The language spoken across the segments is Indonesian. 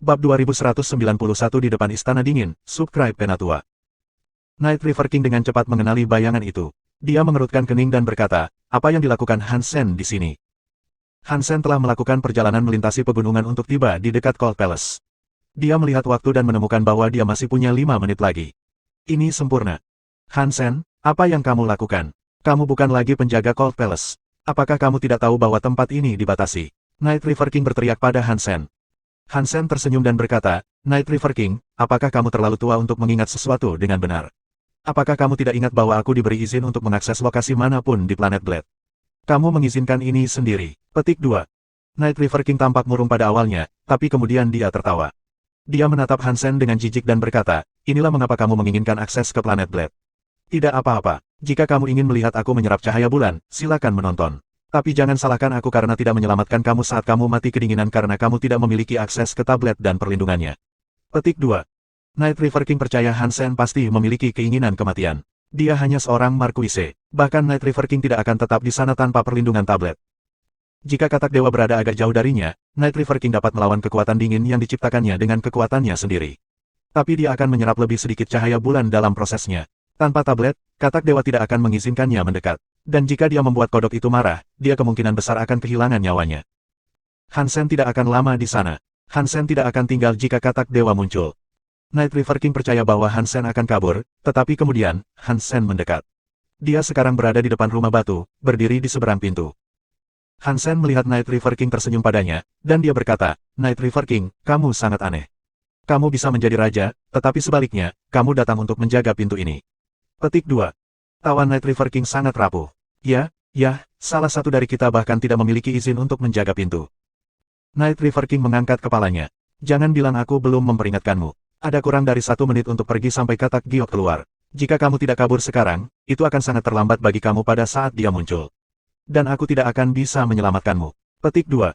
Bab 2191 di depan Istana Dingin, Subscribe Penatua. Night River King dengan cepat mengenali bayangan itu. Dia mengerutkan kening dan berkata, apa yang dilakukan Hansen di sini? Hansen telah melakukan perjalanan melintasi pegunungan untuk tiba di dekat Cold Palace. Dia melihat waktu dan menemukan bahwa dia masih punya 5 menit lagi. Ini sempurna. Hansen, apa yang kamu lakukan? Kamu bukan lagi penjaga Cold Palace. Apakah kamu tidak tahu bahwa tempat ini dibatasi? Night River King berteriak pada Hansen. Hansen tersenyum dan berkata, Night River King, apakah kamu terlalu tua untuk mengingat sesuatu dengan benar? Apakah kamu tidak ingat bahwa aku diberi izin untuk mengakses lokasi manapun di planet Blade? Kamu mengizinkan ini sendiri. Petik 2. Night River King tampak murung pada awalnya, tapi kemudian dia tertawa. Dia menatap Hansen dengan jijik dan berkata, inilah mengapa kamu menginginkan akses ke planet Blade. Tidak apa-apa, jika kamu ingin melihat aku menyerap cahaya bulan, silakan menonton. Tapi jangan salahkan aku karena tidak menyelamatkan kamu saat kamu mati kedinginan karena kamu tidak memiliki akses ke tablet dan perlindungannya. Petik 2. Night River King percaya Hansen pasti memiliki keinginan kematian. Dia hanya seorang Marquise. Bahkan Night River King tidak akan tetap di sana tanpa perlindungan tablet. Jika katak dewa berada agak jauh darinya, Night River King dapat melawan kekuatan dingin yang diciptakannya dengan kekuatannya sendiri. Tapi dia akan menyerap lebih sedikit cahaya bulan dalam prosesnya. Tanpa tablet, katak dewa tidak akan mengizinkannya mendekat. Dan jika dia membuat kodok itu marah, dia kemungkinan besar akan kehilangan nyawanya. Hansen tidak akan lama di sana. Hansen tidak akan tinggal jika katak dewa muncul. Night River King percaya bahwa Hansen akan kabur, tetapi kemudian, Hansen mendekat. Dia sekarang berada di depan rumah batu, berdiri di seberang pintu. Hansen melihat Night River King tersenyum padanya, dan dia berkata, Night River King, kamu sangat aneh. Kamu bisa menjadi raja, tetapi sebaliknya, kamu datang untuk menjaga pintu ini. Petik 2. Tawa Night River King sangat rapuh. Ya, salah satu dari kita bahkan tidak memiliki izin untuk menjaga pintu. Night River King mengangkat kepalanya. Jangan bilang aku belum memperingatkanmu. Ada kurang dari 1 menit untuk pergi sampai katak giok keluar. Jika kamu tidak kabur sekarang, itu akan sangat terlambat bagi kamu pada saat dia muncul. Dan aku tidak akan bisa menyelamatkanmu. Petik 2.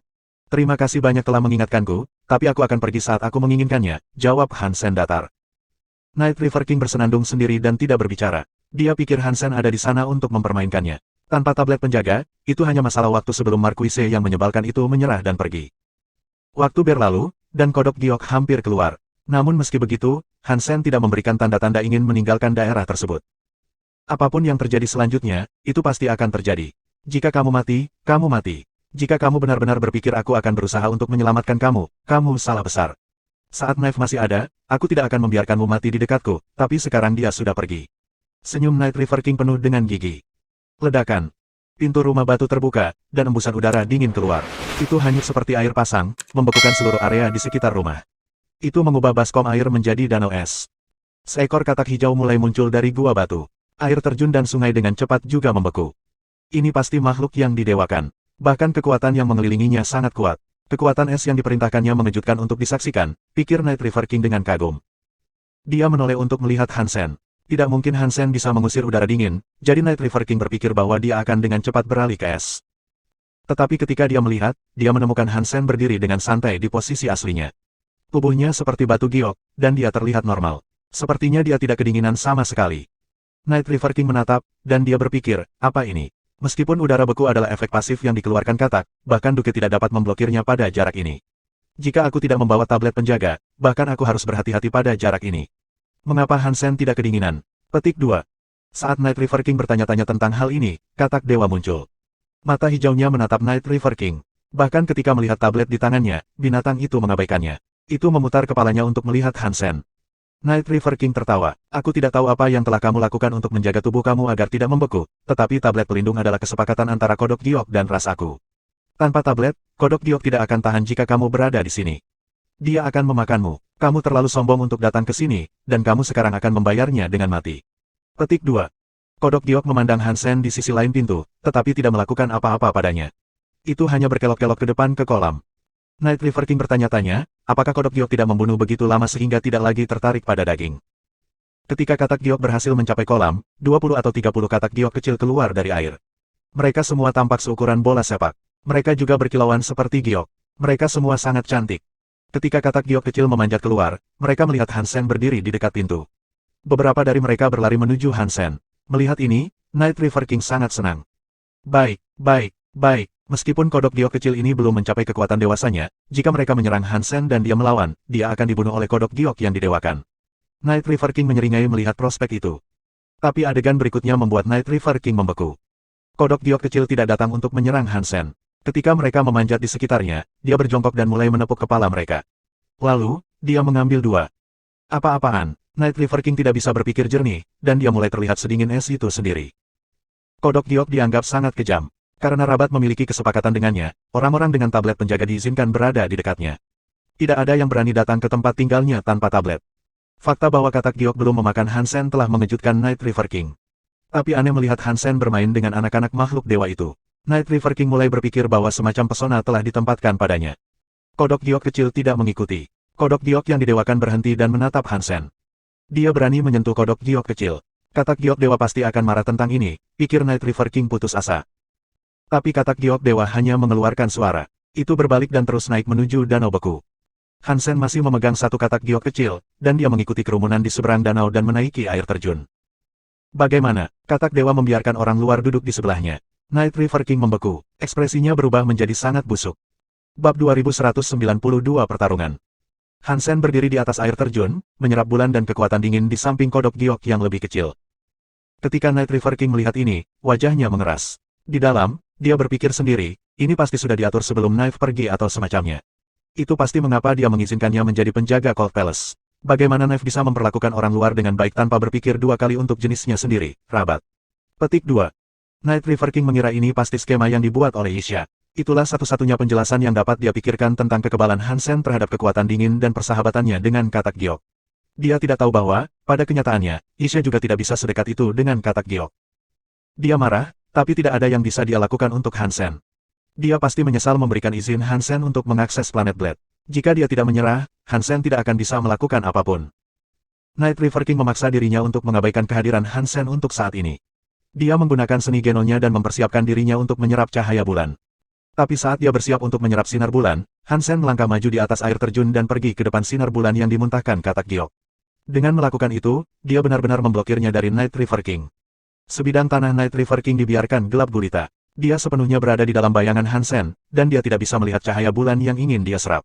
Terima kasih banyak telah mengingatkanku, tapi aku akan pergi saat aku menginginkannya, jawab Hansen datar. Night River King bersenandung sendiri dan tidak berbicara. Dia pikir Hansen ada di sana untuk mempermainkannya. Tanpa tablet penjaga, itu hanya masalah waktu sebelum Marquise yang menyebalkan itu menyerah dan pergi. Waktu berlalu, dan kodok giok hampir keluar. Namun meski begitu, Hansen tidak memberikan tanda-tanda ingin meninggalkan daerah tersebut. Apapun yang terjadi selanjutnya, itu pasti akan terjadi. Jika kamu mati, kamu mati. Jika kamu benar-benar berpikir aku akan berusaha untuk menyelamatkan kamu, kamu salah besar. Saat Knife masih ada, aku tidak akan membiarkanmu mati di dekatku, tapi sekarang dia sudah pergi. Senyum Night River King penuh dengan gigi. Ledakan. Pintu rumah batu terbuka, dan embusan udara dingin keluar. Itu hanyut seperti air pasang, membekukan seluruh area di sekitar rumah. Itu mengubah baskom air menjadi danau es. Seekor katak hijau mulai muncul dari gua batu. Air terjun dan sungai dengan cepat juga membeku. Ini pasti makhluk yang didewakan. Bahkan kekuatan yang mengelilinginya sangat kuat. Kekuatan es yang diperintahkannya mengejutkan untuk disaksikan, pikir Night River King dengan kagum. Dia menoleh untuk melihat Hansen. Tidak mungkin Hansen bisa mengusir udara dingin, jadi Night River King berpikir bahwa dia akan dengan cepat beralih ke es. Tetapi ketika dia melihat, dia menemukan Hansen berdiri dengan santai di posisi aslinya. Tubuhnya seperti batu giok, dan dia terlihat normal. Sepertinya dia tidak kedinginan sama sekali. Night River King menatap, dan dia berpikir, apa ini? Meskipun udara beku adalah efek pasif yang dikeluarkan katak, bahkan Duke tidak dapat memblokirnya pada jarak ini. Jika aku tidak membawa tablet penjaga, bahkan aku harus berhati-hati pada jarak ini. Mengapa Hansen tidak kedinginan? Petik 2. Saat Night River King bertanya-tanya tentang hal ini, katak dewa muncul. Mata hijaunya menatap Night River King. Bahkan ketika melihat tablet di tangannya, binatang itu mengabaikannya. Itu memutar kepalanya untuk melihat Hansen. Night River King tertawa. Aku tidak tahu apa yang telah kamu lakukan untuk menjaga tubuh kamu agar tidak membeku, tetapi tablet pelindung adalah kesepakatan antara kodok giok dan rasaku. Tanpa tablet, kodok giok tidak akan tahan jika kamu berada di sini. Dia akan memakanmu. Kamu terlalu sombong untuk datang ke sini, dan kamu sekarang akan membayarnya dengan mati. Petik 2. Kodok giok memandang Hansen di sisi lain pintu, tetapi tidak melakukan apa-apa padanya. Itu hanya berkelok-kelok ke depan ke kolam. Night River King bertanya-tanya, apakah kodok giok tidak membunuh begitu lama sehingga tidak lagi tertarik pada daging. Ketika katak giok berhasil mencapai kolam, 20 atau 30 katak giok kecil keluar dari air. Mereka semua tampak seukuran bola sepak. Mereka juga berkilauan seperti giok. Mereka semua sangat cantik. Ketika katak giok kecil memanjat keluar, mereka melihat Hansen berdiri di dekat pintu. Beberapa dari mereka berlari menuju Hansen. Melihat ini, Night River King sangat senang. Baik. Meskipun kodok giok kecil ini belum mencapai kekuatan dewasanya, jika mereka menyerang Hansen dan dia melawan, dia akan dibunuh oleh kodok giok yang didewakan. Night River King menyeringai melihat prospek itu. Tapi adegan berikutnya membuat Night River King membeku. Kodok giok kecil tidak datang untuk menyerang Hansen. Ketika mereka memanjat di sekitarnya, dia berjongkok dan mulai menepuk kepala mereka. Lalu, dia mengambil dua. Apa-apaan, Night River King tidak bisa berpikir jernih, dan dia mulai terlihat sedingin es itu sendiri. Kodok giok dianggap sangat kejam. Karena Rabat memiliki kesepakatan dengannya, orang-orang dengan tablet penjaga diizinkan berada di dekatnya. Tidak ada yang berani datang ke tempat tinggalnya tanpa tablet. Fakta bahwa katak giok belum memakan Hansen telah mengejutkan Night River King. Tapi aneh melihat Hansen bermain dengan anak-anak makhluk dewa itu. Night River King mulai berpikir bahwa semacam pesona telah ditempatkan padanya. Kodok giok kecil tidak mengikuti. Kodok giok yang didewakan berhenti dan menatap Hansen. Dia berani menyentuh kodok giok kecil. Katak giok dewa pasti akan marah tentang ini, pikir Night River King putus asa. Tapi katak giok dewa hanya mengeluarkan suara. Itu berbalik dan terus naik menuju danau beku. Hansen masih memegang satu katak giok kecil, dan dia mengikuti kerumunan di seberang danau dan menaiki air terjun. Bagaimana, katak dewa membiarkan orang luar duduk di sebelahnya. Night River King membeku, ekspresinya berubah menjadi sangat busuk. Bab 2192 Pertarungan. Hansen berdiri di atas air terjun, menyerap bulan dan kekuatan dingin di samping kodok giok yang lebih kecil. Ketika Night River King melihat ini, wajahnya mengeras. Di dalam, dia berpikir sendiri, ini pasti sudah diatur sebelum Knife pergi atau semacamnya. Itu pasti mengapa dia mengizinkannya menjadi penjaga Cold Palace. Bagaimana Knife bisa memperlakukan orang luar dengan baik tanpa berpikir dua kali untuk jenisnya sendiri, Rabat. Petik 2. Night River King mengira ini pasti skema yang dibuat oleh Isha. Itulah satu-satunya penjelasan yang dapat dia pikirkan tentang kekebalan Hansen terhadap kekuatan dingin dan persahabatannya dengan katak giok. Dia tidak tahu bahwa, pada kenyataannya, Isha juga tidak bisa sedekat itu dengan katak giok. Dia marah, tapi tidak ada yang bisa dia lakukan untuk Hansen. Dia pasti menyesal memberikan izin Hansen untuk mengakses planet Blade. Jika dia tidak menyerah, Hansen tidak akan bisa melakukan apapun. Night River King memaksa dirinya untuk mengabaikan kehadiran Hansen untuk saat ini. Dia menggunakan seni genonya dan mempersiapkan dirinya untuk menyerap cahaya bulan. Tapi saat dia bersiap untuk menyerap sinar bulan, Hansen melangkah maju di atas air terjun dan pergi ke depan sinar bulan yang dimuntahkan katak giok. Dengan melakukan itu, dia benar-benar memblokirnya dari Night River King. Sebidang tanah Night River King dibiarkan gelap gulita. Dia sepenuhnya berada di dalam bayangan Hansen, dan dia tidak bisa melihat cahaya bulan yang ingin dia serap.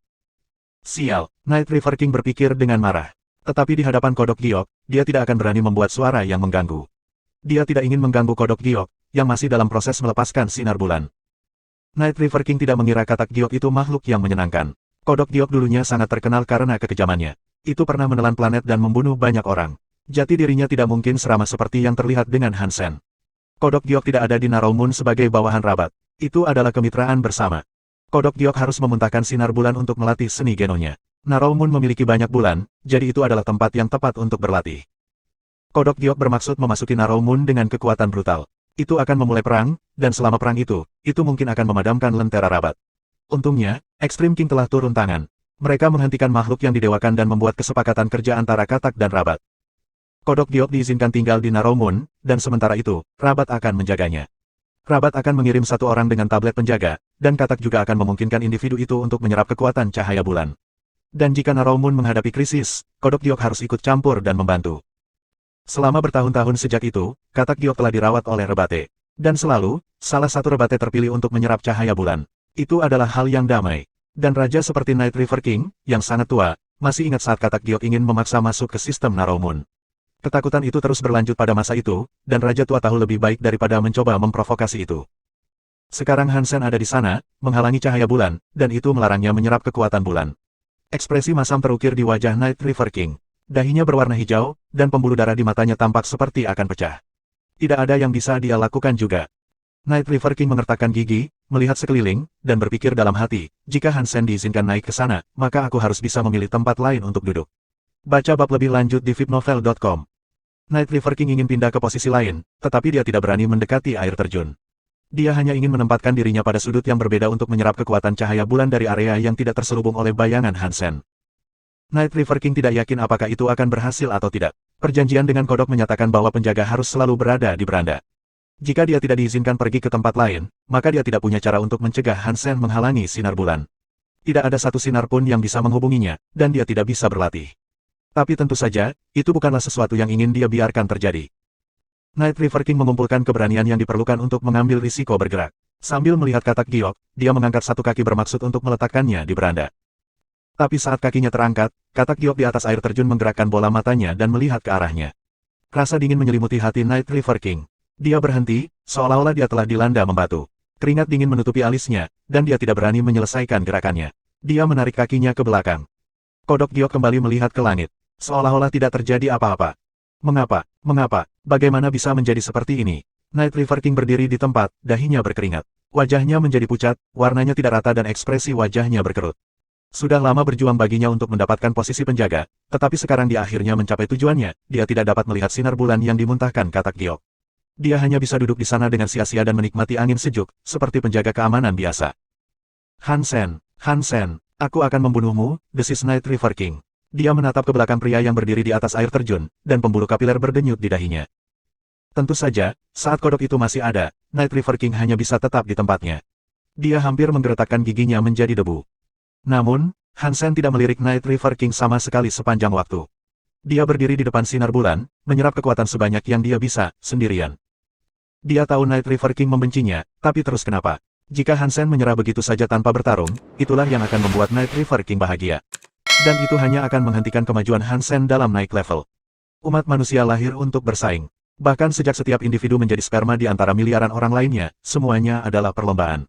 Sial, Night River King berpikir dengan marah. Tetapi di hadapan kodok giok, dia tidak akan berani membuat suara yang mengganggu. Dia tidak ingin mengganggu kodok giok, yang masih dalam proses melepaskan sinar bulan. Night River King tidak mengira katak giok itu makhluk yang menyenangkan. Kodok giok dulunya sangat terkenal karena kekejamannya. Itu pernah menelan planet dan membunuh banyak orang. Jati dirinya tidak mungkin seramah seperti yang terlihat dengan Hansen. Kodok giok tidak ada di Narrow Moon sebagai bawahan Rabat. Itu adalah kemitraan bersama. Kodok giok harus memuntahkan sinar bulan untuk melatih seni genonya. Narrow Moon memiliki banyak bulan, jadi itu adalah tempat yang tepat untuk berlatih. Kodok giok bermaksud memasuki Narrow Moon dengan kekuatan brutal. Itu akan memulai perang, dan selama perang itu mungkin akan memadamkan lentera Rabat. Untungnya, Extreme King telah turun tangan. Mereka menghentikan makhluk yang didewakan dan membuat kesepakatan kerja antara katak dan Rabat. Kodok giok diizinkan tinggal di Narrow Moon, dan sementara itu, Rabat akan menjaganya. Rabat akan mengirim satu orang dengan tablet penjaga, dan katak juga akan memungkinkan individu itu untuk menyerap kekuatan cahaya bulan. Dan jika Narrow Moon menghadapi krisis, kodok giok harus ikut campur dan membantu. Selama bertahun-tahun sejak itu, katak giok telah dirawat oleh Rebate. Dan selalu, salah satu Rebate terpilih untuk menyerap cahaya bulan. Itu adalah hal yang damai. Dan raja seperti Night River King, yang sangat tua, masih ingat saat katak giok ingin memaksa masuk ke sistem Narrow Moon. Ketakutan itu terus berlanjut pada masa itu, dan Raja Tua tahu lebih baik daripada mencoba memprovokasi itu. Sekarang Hansen ada di sana, menghalangi cahaya bulan, dan itu melarangnya menyerap kekuatan bulan. Ekspresi masam terukir di wajah Night River King. Dahinya berwarna hijau, dan pembuluh darah di matanya tampak seperti akan pecah. Tidak ada yang bisa dia lakukan juga. Night River King mengertakkan gigi, melihat sekeliling, dan berpikir dalam hati, jika Hansen diizinkan naik ke sana, maka aku harus bisa memilih tempat lain untuk duduk. Baca bab lebih lanjut di vipnovel.com. Night River King ingin pindah ke posisi lain, tetapi dia tidak berani mendekati air terjun. Dia hanya ingin menempatkan dirinya pada sudut yang berbeda untuk menyerap kekuatan cahaya bulan dari area yang tidak terselubung oleh bayangan Hansen. Night River King tidak yakin apakah itu akan berhasil atau tidak. Perjanjian dengan kodok menyatakan bahwa penjaga harus selalu berada di beranda. Jika dia tidak diizinkan pergi ke tempat lain, maka dia tidak punya cara untuk mencegah Hansen menghalangi sinar bulan. Tidak ada satu sinar pun yang bisa menghubunginya, dan dia tidak bisa berlatih. Tapi tentu saja, itu bukanlah sesuatu yang ingin dia biarkan terjadi. Night River King mengumpulkan keberanian yang diperlukan untuk mengambil risiko bergerak. Sambil melihat katak giok, dia mengangkat satu kaki bermaksud untuk meletakkannya di beranda. Tapi saat kakinya terangkat, katak giok di atas air terjun menggerakkan bola matanya dan melihat ke arahnya. Rasa dingin menyelimuti hati Night River King. Dia berhenti, seolah-olah dia telah dilanda membatu. Keringat dingin menutupi alisnya, dan dia tidak berani menyelesaikan gerakannya. Dia menarik kakinya ke belakang. Kodok giok kembali melihat ke langit. Seolah-olah tidak terjadi apa-apa. Mengapa? Mengapa? Bagaimana bisa menjadi seperti ini? Night River King berdiri di tempat, dahinya berkeringat. Wajahnya menjadi pucat, warnanya tidak rata dan ekspresi wajahnya berkerut. Sudah lama berjuang baginya untuk mendapatkan posisi penjaga, tetapi sekarang dia akhirnya mencapai tujuannya, dia tidak dapat melihat sinar bulan yang dimuntahkan katak giok. Dia hanya bisa duduk di sana dengan sia-sia dan menikmati angin sejuk, seperti penjaga keamanan biasa. Hansen, Hansen, aku akan membunuhmu, desis Night River King. Dia menatap ke belakang pria yang berdiri di atas air terjun, dan pembuluh kapiler berdenyut di dahinya. Tentu saja, saat kodok itu masih ada, Night River King hanya bisa tetap di tempatnya. Dia hampir menggeretakkan giginya menjadi debu. Namun, Hansen tidak melirik Night River King sama sekali sepanjang waktu. Dia berdiri di depan sinar bulan, menyerap kekuatan sebanyak yang dia bisa, sendirian. Dia tahu Night River King membencinya, tapi terus kenapa? Jika Hansen menyerah begitu saja tanpa bertarung, itulah yang akan membuat Night River King bahagia. Dan itu hanya akan menghentikan kemajuan Hansen dalam naik level. Umat manusia lahir untuk bersaing. Bahkan sejak setiap individu menjadi sperma di antara miliaran orang lainnya, semuanya adalah perlombaan.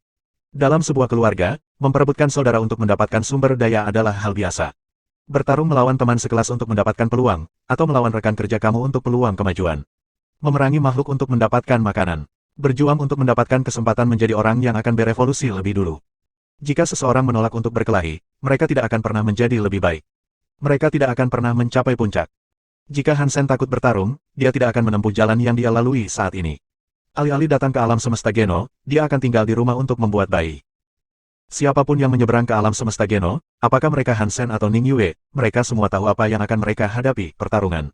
Dalam sebuah keluarga, memperebutkan saudara untuk mendapatkan sumber daya adalah hal biasa. Bertarung melawan teman sekelas untuk mendapatkan peluang, atau melawan rekan kerja kamu untuk peluang kemajuan. Memerangi makhluk untuk mendapatkan makanan. Berjuang untuk mendapatkan kesempatan menjadi orang yang akan berevolusi lebih dulu. Jika seseorang menolak untuk berkelahi, mereka tidak akan pernah menjadi lebih baik. Mereka tidak akan pernah mencapai puncak. Jika Hansen takut bertarung, dia tidak akan menempuh jalan yang dia lalui saat ini. Alih-alih datang ke alam semesta Geno, dia akan tinggal di rumah untuk membuat bayi. Siapapun yang menyeberang ke alam semesta Geno, apakah mereka Hansen atau Ning Yue, mereka semua tahu apa yang akan mereka hadapi, pertarungan.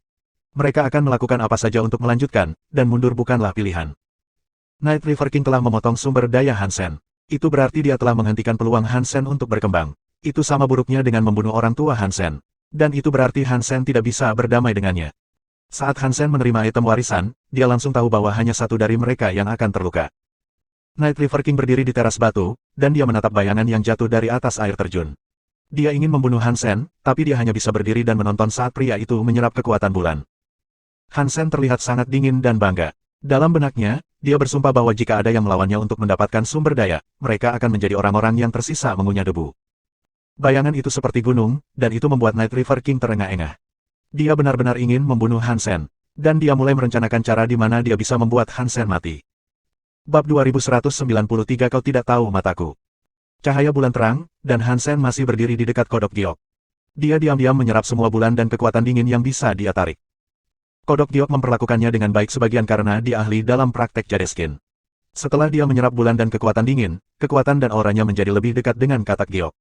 Mereka akan melakukan apa saja untuk melanjutkan, dan mundur bukanlah pilihan. Night River King telah memotong sumber daya Hansen. Itu berarti dia telah menghentikan peluang Hansen untuk berkembang. Itu sama buruknya dengan membunuh orang tua Hansen. Dan itu berarti Hansen tidak bisa berdamai dengannya. Saat Hansen menerima item warisan, dia langsung tahu bahwa hanya satu dari mereka yang akan terluka. Night River King berdiri di teras batu, dan dia menatap bayangan yang jatuh dari atas air terjun. Dia ingin membunuh Hansen, tapi dia hanya bisa berdiri dan menonton saat pria itu menyerap kekuatan bulan. Hansen terlihat sangat dingin dan bangga. Dalam benaknya, dia bersumpah bahwa jika ada yang melawannya untuk mendapatkan sumber daya, mereka akan menjadi orang-orang yang tersisa mengunyah debu. Bayangan itu seperti gunung, dan itu membuat Night River King terengah-engah. Dia benar-benar ingin membunuh Hansen, dan dia mulai merencanakan cara di mana dia bisa membuat Hansen mati. Bab 2193 Kau tidak tahu mataku. Cahaya bulan terang, dan Hansen masih berdiri di dekat kodok giok. Dia diam-diam menyerap semua bulan dan kekuatan dingin yang bisa dia tarik. Kodok giok memperlakukannya dengan baik sebagian karena dia ahli dalam praktek Jadeskin. Setelah dia menyerap bulan dan kekuatan dingin, kekuatan dan auranya menjadi lebih dekat dengan katak giok.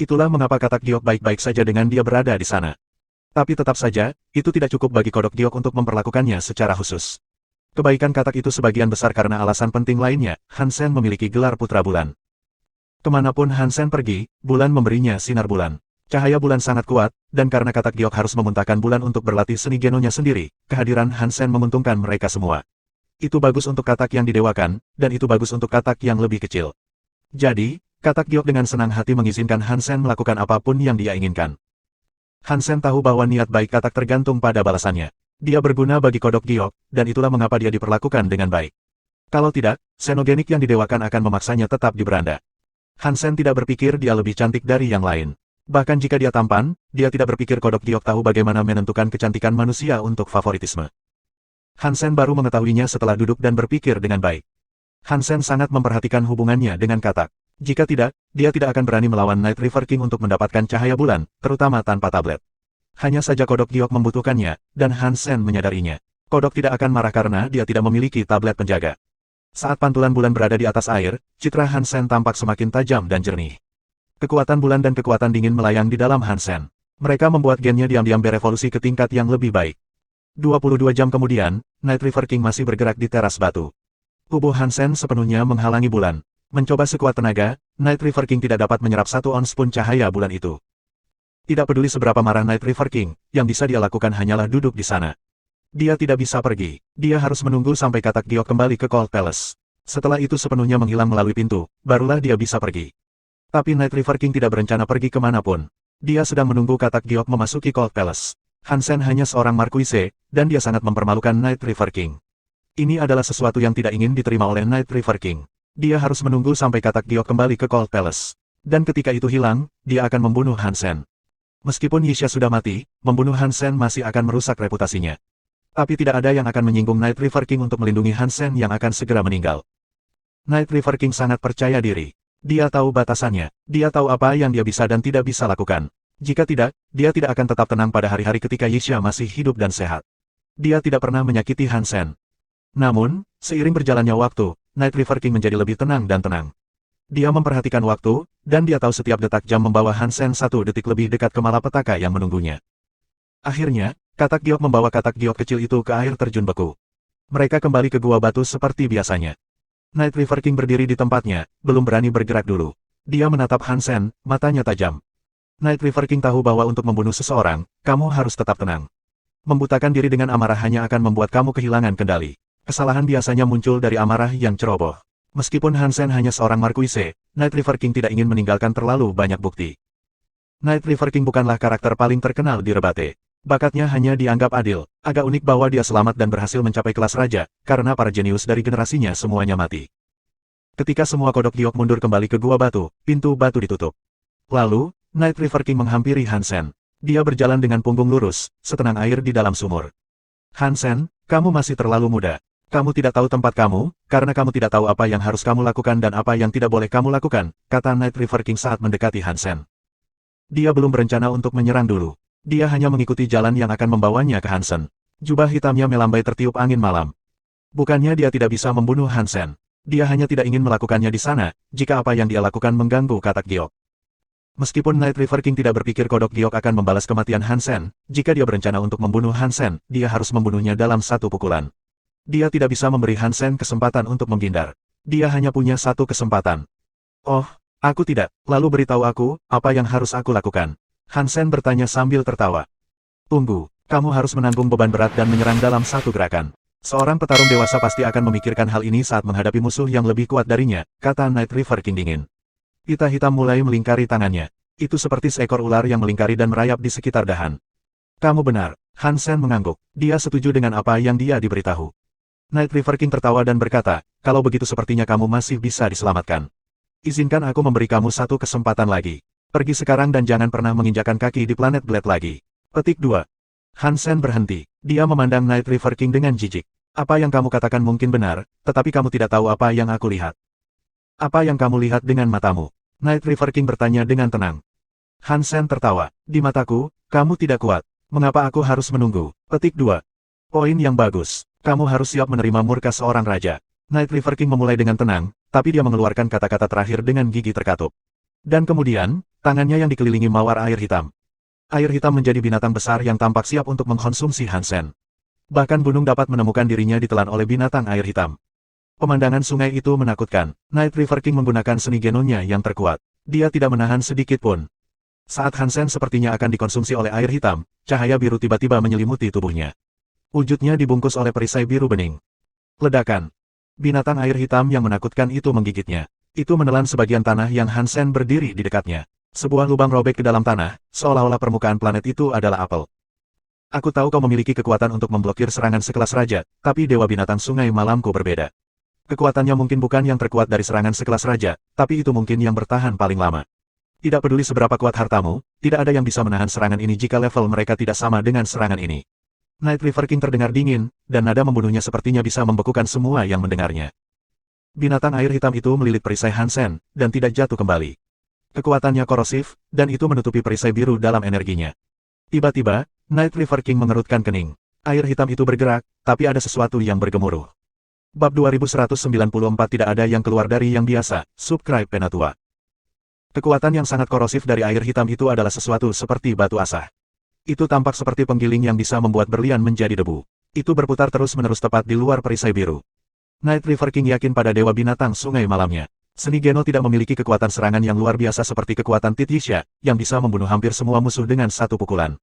Itulah mengapa katak giok baik-baik saja dengan dia berada di sana. Tapi tetap saja, itu tidak cukup bagi kodok giok untuk memperlakukannya secara khusus. Kebaikan katak itu sebagian besar karena alasan penting lainnya, Hansen memiliki gelar putra bulan. Kemanapun Hansen pergi, bulan memberinya sinar bulan. Cahaya bulan sangat kuat, dan karena katak giok harus memuntahkan bulan untuk berlatih seni genonya sendiri, kehadiran Hansen menguntungkan mereka semua. Itu bagus untuk katak yang didewakan, dan itu bagus untuk katak yang lebih kecil. Jadi, katak giok dengan senang hati mengizinkan Hansen melakukan apapun yang dia inginkan. Hansen tahu bahwa niat baik katak tergantung pada balasannya. Dia berguna bagi kodok giok, dan itulah mengapa dia diperlakukan dengan baik. Kalau tidak, xenogenik yang didewakan akan memaksanya tetap di beranda. Hansen tidak berpikir dia lebih cantik dari yang lain. Bahkan jika dia tampan, dia tidak berpikir kodok giok tahu bagaimana menentukan kecantikan manusia untuk favoritisme. Hansen baru mengetahuinya setelah duduk dan berpikir dengan baik. Hansen sangat memperhatikan hubungannya dengan katak. Jika tidak, dia tidak akan berani melawan Night River King untuk mendapatkan cahaya bulan, terutama tanpa tablet. Hanya saja kodok giok membutuhkannya, dan Hansen menyadarinya. Kodok tidak akan marah karena dia tidak memiliki tablet penjaga. Saat pantulan bulan berada di atas air, citra Hansen tampak semakin tajam dan jernih. Kekuatan bulan dan kekuatan dingin melayang di dalam Hansen. Mereka membuat gennya diam-diam berevolusi ke tingkat yang lebih baik. 22 jam kemudian, Night River King masih bergerak di teras batu. Tubuh Hansen sepenuhnya menghalangi bulan. Mencoba sekuat tenaga, Night River King tidak dapat menyerap 1 ons pun cahaya bulan itu. Tidak peduli seberapa marah Night River King, yang bisa dia lakukan hanyalah duduk di sana. Dia tidak bisa pergi. Dia harus menunggu sampai katak giok kembali ke Cold Palace. Setelah itu sepenuhnya menghilang melalui pintu, barulah dia bisa pergi. Tapi Night River King tidak berencana pergi kemanapun. Dia sedang menunggu katak giok memasuki Cold Palace. Hansen hanya seorang markuise, dan dia sangat mempermalukan Night River King. Ini adalah sesuatu yang tidak ingin diterima oleh Night River King. Dia harus menunggu sampai katak giok kembali ke Cold Palace. Dan ketika itu hilang, dia akan membunuh Hansen. Meskipun Yixia sudah mati, membunuh Hansen masih akan merusak reputasinya. Tapi tidak ada yang akan menyinggung Night River King untuk melindungi Hansen yang akan segera meninggal. Night River King sangat percaya diri. Dia tahu batasannya. Dia tahu apa yang dia bisa dan tidak bisa lakukan. Jika tidak, dia tidak akan tetap tenang pada hari-hari ketika Yixia masih hidup dan sehat. Dia tidak pernah menyakiti Hansen. Namun, seiring berjalannya waktu, Night River King menjadi lebih tenang dan tenang. Dia memperhatikan waktu, dan dia tahu setiap detak jam membawa Hansen 1 detik lebih dekat ke malapetaka yang menunggunya. Akhirnya, katak giok membawa katak giok kecil itu ke air terjun beku. Mereka kembali ke gua batu seperti biasanya. Night River King berdiri di tempatnya, belum berani bergerak dulu. Dia menatap Hansen, matanya tajam. Night River King tahu bahwa untuk membunuh seseorang, kamu harus tetap tenang. Membutakan diri dengan amarah hanya akan membuat kamu kehilangan kendali. Kesalahan biasanya muncul dari amarah yang ceroboh. Meskipun Hansen hanya seorang markuise, Night River King tidak ingin meninggalkan terlalu banyak bukti. Night River King bukanlah karakter paling terkenal di Rebate. Bakatnya hanya dianggap adil. Agak unik bahwa dia selamat dan berhasil mencapai kelas raja, karena para jenius dari generasinya semuanya mati. Ketika semua kodok giok mundur kembali ke gua batu, pintu batu ditutup. Lalu, Night River King menghampiri Hansen. Dia berjalan dengan punggung lurus, setenang air di dalam sumur. Hansen, kamu masih terlalu muda. Kamu tidak tahu tempat kamu, karena kamu tidak tahu apa yang harus kamu lakukan dan apa yang tidak boleh kamu lakukan, kata Night River King saat mendekati Hansen. Dia belum berencana untuk menyerang dulu. Dia hanya mengikuti jalan yang akan membawanya ke Hansen. Jubah hitamnya melambai tertiup angin malam. Bukannya dia tidak bisa membunuh Hansen. Dia hanya tidak ingin melakukannya di sana, jika apa yang dia lakukan mengganggu katak giok. Meskipun Night River King tidak berpikir kodok giok akan membalas kematian Hansen, jika dia berencana untuk membunuh Hansen, dia harus membunuhnya dalam satu pukulan. Dia tidak bisa memberi Hansen kesempatan untuk menghindar. Dia hanya punya satu kesempatan. Oh, aku tidak. Lalu beritahu aku, apa yang harus aku lakukan? Hansen bertanya sambil tertawa. Tunggu, kamu harus menanggung beban berat dan menyerang dalam satu gerakan. Seorang petarung dewasa pasti akan memikirkan hal ini saat menghadapi musuh yang lebih kuat darinya, kata Night River King dingin. Pita hitam mulai melingkari tangannya. Itu seperti seekor ular yang melingkari dan merayap di sekitar dahan. Kamu benar, Hansen mengangguk. Dia setuju dengan apa yang dia diberitahu. Night River King tertawa dan berkata, kalau begitu sepertinya kamu masih bisa diselamatkan. Izinkan aku memberi kamu satu kesempatan lagi. Pergi sekarang dan jangan pernah menginjakan kaki di planet Blade lagi. Petik 2. Hansen berhenti. Dia memandang Night River King dengan jijik. Apa yang kamu katakan mungkin benar, tetapi kamu tidak tahu apa yang aku lihat. Apa yang kamu lihat dengan matamu? Night River King bertanya dengan tenang. Hansen tertawa. Di mataku, kamu tidak kuat. Mengapa aku harus menunggu? Petik 2. Poin yang bagus. Kamu harus siap menerima murka seorang raja. Night River King memulai dengan tenang, tapi dia mengeluarkan kata-kata terakhir dengan gigi terkatup. Dan kemudian, tangannya yang dikelilingi mawar air hitam. Air hitam menjadi binatang besar yang tampak siap untuk mengkonsumsi Hansen. Bahkan gunung dapat menemukan dirinya ditelan oleh binatang air hitam. Pemandangan sungai itu menakutkan. Night River King menggunakan seni genonya yang terkuat. Dia tidak menahan sedikit pun. Saat Hansen sepertinya akan dikonsumsi oleh air hitam, cahaya biru tiba-tiba menyelimuti tubuhnya. Wujudnya dibungkus oleh perisai biru bening. Ledakan. Binatang air hitam yang menakutkan itu menggigitnya. Itu menelan sebagian tanah yang Hansen berdiri di dekatnya. Sebuah lubang robek ke dalam tanah, seolah-olah permukaan planet itu adalah apel. Aku tahu kau memiliki kekuatan untuk memblokir serangan sekelas raja, tapi Dewa Binatang Sungai Malamku berbeda. Kekuatannya mungkin bukan yang terkuat dari serangan sekelas raja, tapi itu mungkin yang bertahan paling lama. Tidak peduli seberapa kuat hartamu, tidak ada yang bisa menahan serangan ini jika level mereka tidak sama dengan serangan ini. Night River King terdengar dingin, dan nada membunuhnya sepertinya bisa membekukan semua yang mendengarnya. Binatang air hitam itu melilit perisai Hansen, dan tidak jatuh kembali. Kekuatannya korosif, dan itu menutupi perisai biru dalam energinya. Tiba-tiba, Night River King mengerutkan kening. Air hitam itu bergerak, tapi ada sesuatu yang bergemuruh. Bab 2194 tidak ada yang keluar dari yang biasa, subscribe Penatua. Kekuatan yang sangat korosif dari air hitam itu adalah sesuatu seperti batu asah. Itu tampak seperti penggiling yang bisa membuat berlian menjadi debu. Itu berputar terus-menerus tepat di luar perisai biru. Night River King yakin pada Dewa Binatang Sungai Malamnya. Seni Geno tidak memiliki kekuatan serangan yang luar biasa seperti kekuatan Tit Yixia, yang bisa membunuh hampir semua musuh dengan satu pukulan.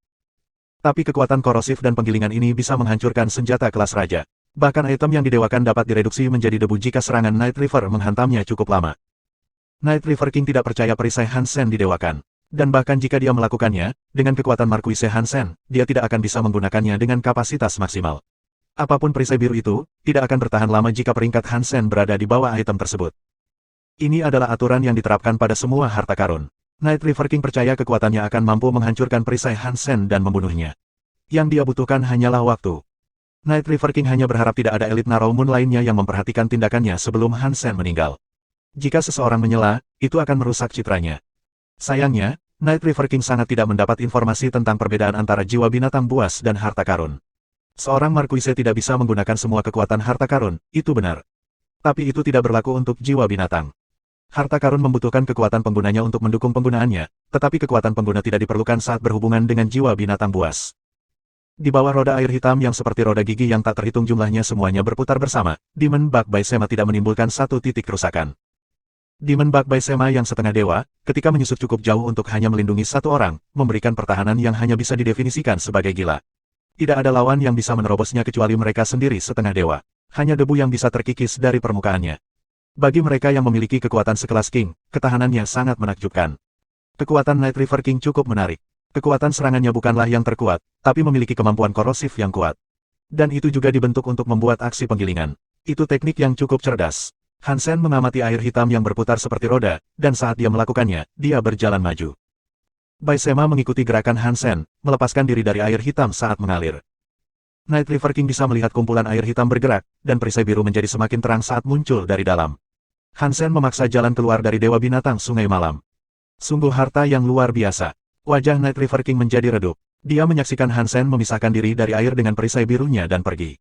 Tapi kekuatan korosif dan penggilingan ini bisa menghancurkan senjata kelas raja. Bahkan item yang didewakan dapat direduksi menjadi debu jika serangan Night River menghantamnya cukup lama. Night River King tidak percaya perisai Hansen didewakan. Dan bahkan jika dia melakukannya, dengan kekuatan Marquise Hansen, dia tidak akan bisa menggunakannya dengan kapasitas maksimal. Apapun perisai biru itu, tidak akan bertahan lama jika peringkat Hansen berada di bawah item tersebut. Ini adalah aturan yang diterapkan pada semua harta karun. Night River King percaya kekuatannya akan mampu menghancurkan perisai Hansen dan membunuhnya. Yang dia butuhkan hanyalah waktu. Night River King hanya berharap tidak ada elit Narrow Moon lainnya yang memperhatikan tindakannya sebelum Hansen meninggal. Jika seseorang menyela, itu akan merusak citranya. Sayangnya, Night River King sangat tidak mendapat informasi tentang perbedaan antara jiwa binatang buas dan harta karun. Seorang Marquise tidak bisa menggunakan semua kekuatan harta karun, itu benar. Tapi itu tidak berlaku untuk jiwa binatang. Harta karun membutuhkan kekuatan penggunanya untuk mendukung penggunaannya, tetapi kekuatan pengguna tidak diperlukan saat berhubungan dengan jiwa binatang buas. Di bawah roda air hitam yang seperti roda gigi yang tak terhitung jumlahnya semuanya berputar bersama, Demon Bug by Sema tidak menimbulkan satu titik kerusakan. Demon Bug by Sema yang setengah dewa, ketika menyusut cukup jauh untuk hanya melindungi satu orang, memberikan pertahanan yang hanya bisa didefinisikan sebagai gila. Tidak ada lawan yang bisa menerobosnya kecuali mereka sendiri setengah dewa. Hanya debu yang bisa terkikis dari permukaannya. Bagi mereka yang memiliki kekuatan sekelas King, ketahanannya sangat menakjubkan. Kekuatan Night River King cukup menarik. Kekuatan serangannya bukanlah yang terkuat, tapi memiliki kemampuan korosif yang kuat. Dan itu juga dibentuk untuk membuat aksi penggilingan. Itu teknik yang cukup cerdas. Hansen mengamati air hitam yang berputar seperti roda, dan saat dia melakukannya, dia berjalan maju. Bai Sema mengikuti gerakan Hansen, melepaskan diri dari air hitam saat mengalir. Night River King bisa melihat kumpulan air hitam bergerak, dan perisai biru menjadi semakin terang saat muncul dari dalam. Hansen memaksa jalan keluar dari Dewa Binatang Sungai Malam. Sungguh harta yang luar biasa. Wajah Night River King menjadi redup. Dia menyaksikan Hansen memisahkan diri dari air dengan perisai birunya dan pergi.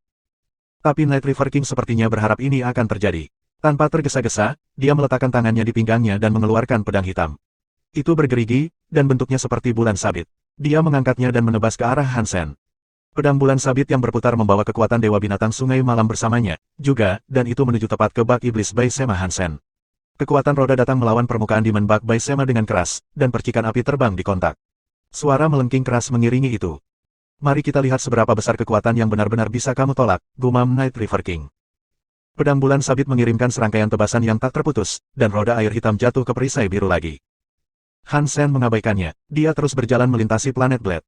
Tapi Night River King sepertinya berharap ini akan terjadi. Tanpa tergesa-gesa, dia meletakkan tangannya di pinggangnya dan mengeluarkan pedang hitam. Itu bergerigi, dan bentuknya seperti bulan sabit. Dia mengangkatnya dan menebas ke arah Hansen. Pedang bulan sabit yang berputar membawa kekuatan Dewa Binatang Sungai Malam bersamanya, juga, dan itu menuju tepat ke bak iblis Bai Sema Hansen. Kekuatan roda datang melawan permukaan Demon Bug Bai Sema dengan keras, dan percikan api terbang di kontak. Suara melengking keras mengiringi itu. Mari kita lihat seberapa besar kekuatan yang benar-benar bisa kamu tolak, gumam Night River King. Pedang bulan sabit mengirimkan serangkaian tebasan yang tak terputus, dan roda air hitam jatuh ke perisai biru lagi. Hansen mengabaikannya, dia terus berjalan melintasi planet Blade.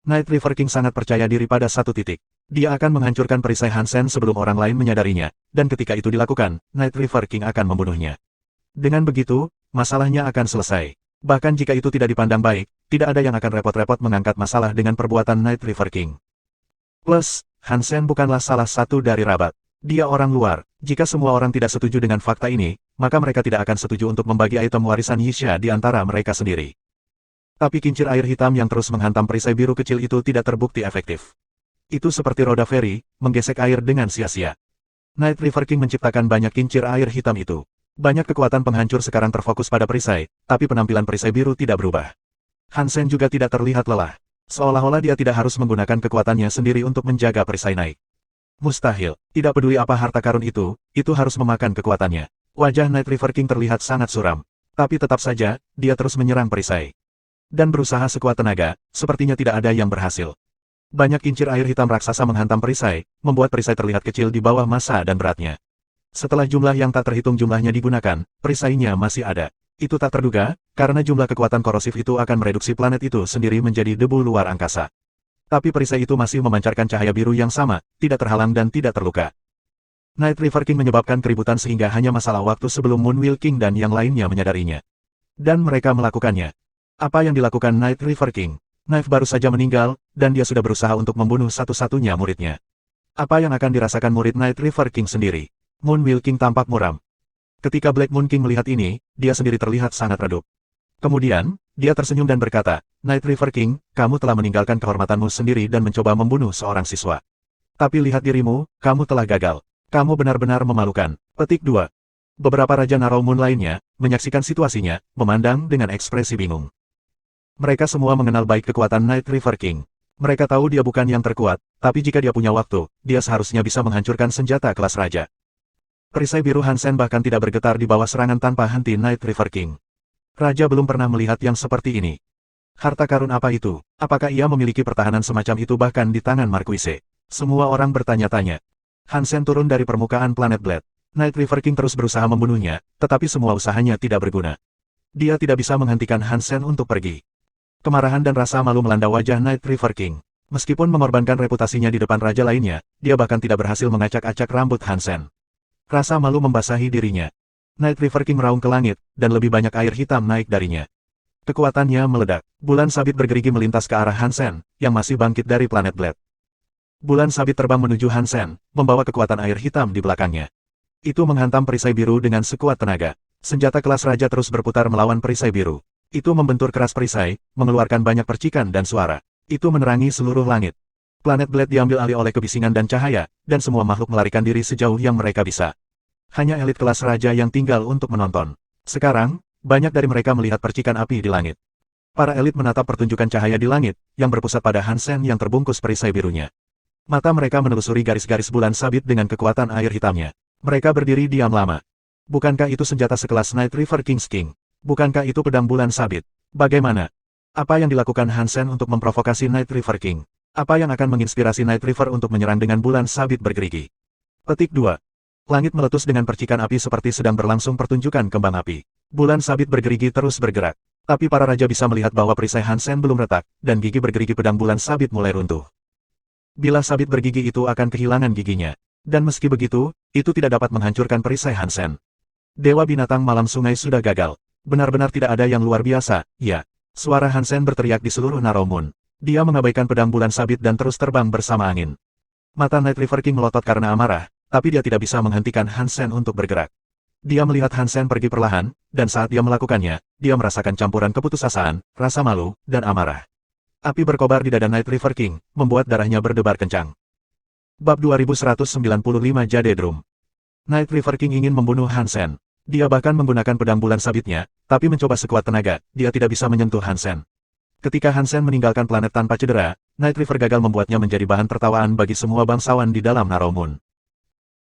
Night River King sangat percaya diri pada satu titik. Dia akan menghancurkan perisai Hansen sebelum orang lain menyadarinya, dan ketika itu dilakukan, Night River King akan membunuhnya. Dengan begitu, masalahnya akan selesai. Bahkan jika itu tidak dipandang baik, tidak ada yang akan repot-repot mengangkat masalah dengan perbuatan Night River King. Plus, Hansen bukanlah salah satu dari Rabat. Dia orang luar. Jika semua orang tidak setuju dengan fakta ini, maka mereka tidak akan setuju untuk membagi item warisan Yixia di antara mereka sendiri. Tapi kincir air hitam yang terus menghantam perisai biru kecil itu tidak terbukti efektif. Itu seperti roda feri, menggesek air dengan sia-sia. Night River King menciptakan banyak kincir air hitam itu. Banyak kekuatan penghancur sekarang terfokus pada perisai, tapi penampilan perisai biru tidak berubah. Hansen juga tidak terlihat lelah. Seolah-olah dia tidak harus menggunakan kekuatannya sendiri untuk menjaga perisai naik. Mustahil, tidak peduli apa harta karun itu harus memakan kekuatannya. Wajah Night River King terlihat sangat suram. Tapi tetap saja, dia terus menyerang perisai. Dan berusaha sekuat tenaga, sepertinya tidak ada yang berhasil. Banyak kincir air hitam raksasa menghantam perisai, membuat perisai terlihat kecil di bawah massa dan beratnya. Setelah jumlah yang tak terhitung jumlahnya digunakan, perisainya masih ada. Itu tak terduga, karena jumlah kekuatan korosif itu akan mereduksi planet itu sendiri menjadi debu luar angkasa. Tapi perisai itu masih memancarkan cahaya biru yang sama, tidak terhalang dan tidak terluka. Night River King menyebabkan keributan sehingga hanya masalah waktu sebelum Moonwheel King dan yang lainnya menyadarinya. Dan mereka melakukannya. Apa yang dilakukan Night River King? Knife baru saja meninggal, dan dia sudah berusaha untuk membunuh satu-satunya muridnya. Apa yang akan dirasakan murid Night River King sendiri? Moonwheel King tampak muram. Ketika Black Moon King melihat ini, dia sendiri terlihat sangat redup. Kemudian, dia tersenyum dan berkata, Night River King, kamu telah meninggalkan kehormatanmu sendiri dan mencoba membunuh seorang siswa. Tapi lihat dirimu, kamu telah gagal. Kamu benar-benar memalukan. Petik 2. Beberapa Raja Narrow Moon lainnya, menyaksikan situasinya, memandang dengan ekspresi bingung. Mereka semua mengenal baik kekuatan Night River King. Mereka tahu dia bukan yang terkuat, tapi jika dia punya waktu, dia seharusnya bisa menghancurkan senjata kelas raja. Perisai biru Hansen bahkan tidak bergetar di bawah serangan tanpa henti Night River King. Raja belum pernah melihat yang seperti ini. Harta karun apa itu? Apakah ia memiliki pertahanan semacam itu bahkan di tangan Marquise? Semua orang bertanya-tanya. Hansen turun dari permukaan planet Blade. Night River King terus berusaha membunuhnya, tetapi semua usahanya tidak berguna. Dia tidak bisa menghentikan Hansen untuk pergi. Kemarahan dan rasa malu melanda wajah Night River King. Meskipun mengorbankan reputasinya di depan raja lainnya, dia bahkan tidak berhasil mengacak-acak rambut Hansen. Rasa malu membasahi dirinya. Night River King meraung ke langit, dan lebih banyak air hitam naik darinya. Kekuatannya meledak. Bulan sabit bergerigi melintas ke arah Hansen, yang masih bangkit dari planet Blade. Bulan sabit terbang menuju Hansen, membawa kekuatan air hitam di belakangnya. Itu menghantam perisai biru dengan sekuat tenaga. Senjata kelas raja terus berputar melawan perisai biru. Itu membentur keras perisai, mengeluarkan banyak percikan dan suara. Itu menerangi seluruh langit. Planet Blade diambil alih oleh kebisingan dan cahaya, dan semua makhluk melarikan diri sejauh yang mereka bisa. Hanya elit kelas raja yang tinggal untuk menonton. Sekarang, banyak dari mereka melihat percikan api di langit. Para elit menatap pertunjukan cahaya di langit, yang berpusat pada Hansen yang terbungkus perisai birunya. Mata mereka menelusuri garis-garis bulan sabit dengan kekuatan air hitamnya. Mereka berdiri diam lama. Bukankah itu senjata sekelas Night River King's King? Bukankah itu pedang bulan sabit? Bagaimana? Apa yang dilakukan Hansen untuk memprovokasi Night River King? Apa yang akan menginspirasi Night River untuk menyerang dengan bulan sabit bergerigi? Petik 2. Langit meletus dengan percikan api seperti sedang berlangsung pertunjukan kembang api. Bulan sabit bergerigi terus bergerak. Tapi para raja bisa melihat bahwa perisai Hansen belum retak, dan gigi bergerigi pedang bulan sabit mulai runtuh. Bila sabit bergigi itu akan kehilangan giginya. Dan meski begitu, itu tidak dapat menghancurkan perisai Hansen. Dewa binatang malam sungai sudah gagal. Benar-benar tidak ada yang luar biasa, ya. Suara Hansen berteriak di seluruh Narrow Moon. Dia mengabaikan pedang bulan sabit dan terus terbang bersama angin. Mata Night River King melotot karena amarah, tapi dia tidak bisa menghentikan Hansen untuk bergerak. Dia melihat Hansen pergi perlahan, dan saat dia melakukannya, dia merasakan campuran keputusasaan, rasa malu, dan amarah. Api berkobar di dada Night River King, membuat darahnya berdebar kencang. Bab 2195 Jade Drum. Night River King ingin membunuh Hansen. Dia bahkan menggunakan pedang bulan sabitnya, tapi mencoba sekuat tenaga, dia tidak bisa menyentuh Hansen. Ketika Hansen meninggalkan planet tanpa cedera, Night River gagal membuatnya menjadi bahan tertawaan bagi semua bangsawan di dalam Narrow Moon.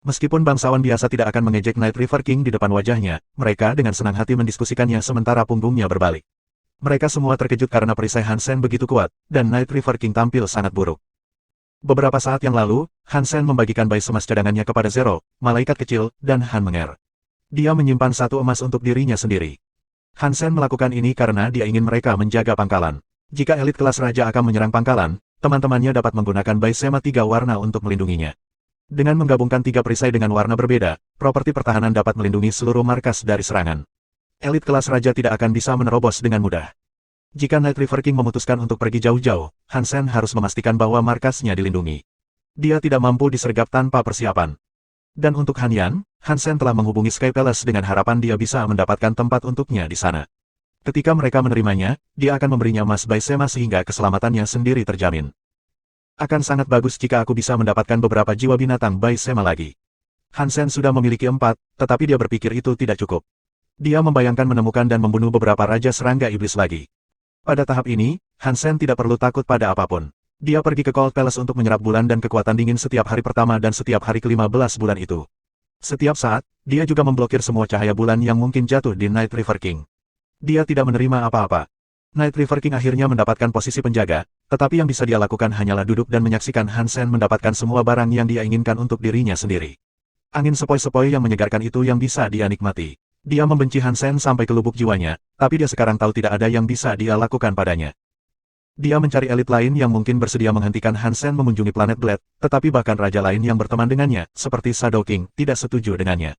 Meskipun bangsawan biasa tidak akan mengejek Night River King di depan wajahnya, mereka dengan senang hati mendiskusikannya sementara punggungnya berbalik. Mereka semua terkejut karena perisai Hansen begitu kuat, dan Night River King tampil sangat buruk. Beberapa saat yang lalu, Hansen membagikan bayi emas cadangannya kepada Zero, malaikat kecil, dan Han Menger. Dia menyimpan satu emas untuk dirinya sendiri. Hansen melakukan ini karena dia ingin mereka menjaga pangkalan. Jika elit kelas raja akan menyerang pangkalan, teman-temannya dapat menggunakan bayi sema 3 warna untuk melindunginya. Dengan menggabungkan 3 perisai dengan warna berbeda, properti pertahanan dapat melindungi seluruh markas dari serangan. Elit kelas raja tidak akan bisa menerobos dengan mudah. Jika Night River King memutuskan untuk pergi jauh-jauh, Hansen harus memastikan bahwa markasnya dilindungi. Dia tidak mampu disergap tanpa persiapan. Dan untuk Han Yan, Hansen telah menghubungi Sky Palace dengan harapan dia bisa mendapatkan tempat untuknya di sana. Ketika mereka menerimanya, dia akan memberinya emas bayi sema sehingga keselamatannya sendiri terjamin. Akan sangat bagus jika aku bisa mendapatkan beberapa jiwa binatang bayi sema lagi. Hansen sudah memiliki 4, tetapi dia berpikir itu tidak cukup. Dia membayangkan menemukan dan membunuh beberapa raja serangga iblis lagi. Pada tahap ini, Hansen tidak perlu takut pada apapun. Dia pergi ke Cold Palace untuk menyerap bulan dan kekuatan dingin setiap hari pertama dan setiap hari ke-15 bulan itu. Setiap saat, dia juga memblokir semua cahaya bulan yang mungkin jatuh di Night River King. Dia tidak menerima apa-apa. Night River King akhirnya mendapatkan posisi penjaga, tetapi yang bisa dia lakukan hanyalah duduk dan menyaksikan Hansen mendapatkan semua barang yang dia inginkan untuk dirinya sendiri. Angin sepoi-sepoi yang menyegarkan itu yang bisa dia nikmati. Dia membenci Hansen sampai ke lubuk jiwanya, tapi dia sekarang tahu tidak ada yang bisa dia lakukan padanya. Dia mencari elit lain yang mungkin bersedia menghentikan Hansen mengunjungi planet Blade, tetapi bahkan raja lain yang berteman dengannya, seperti Shadow King, tidak setuju dengannya.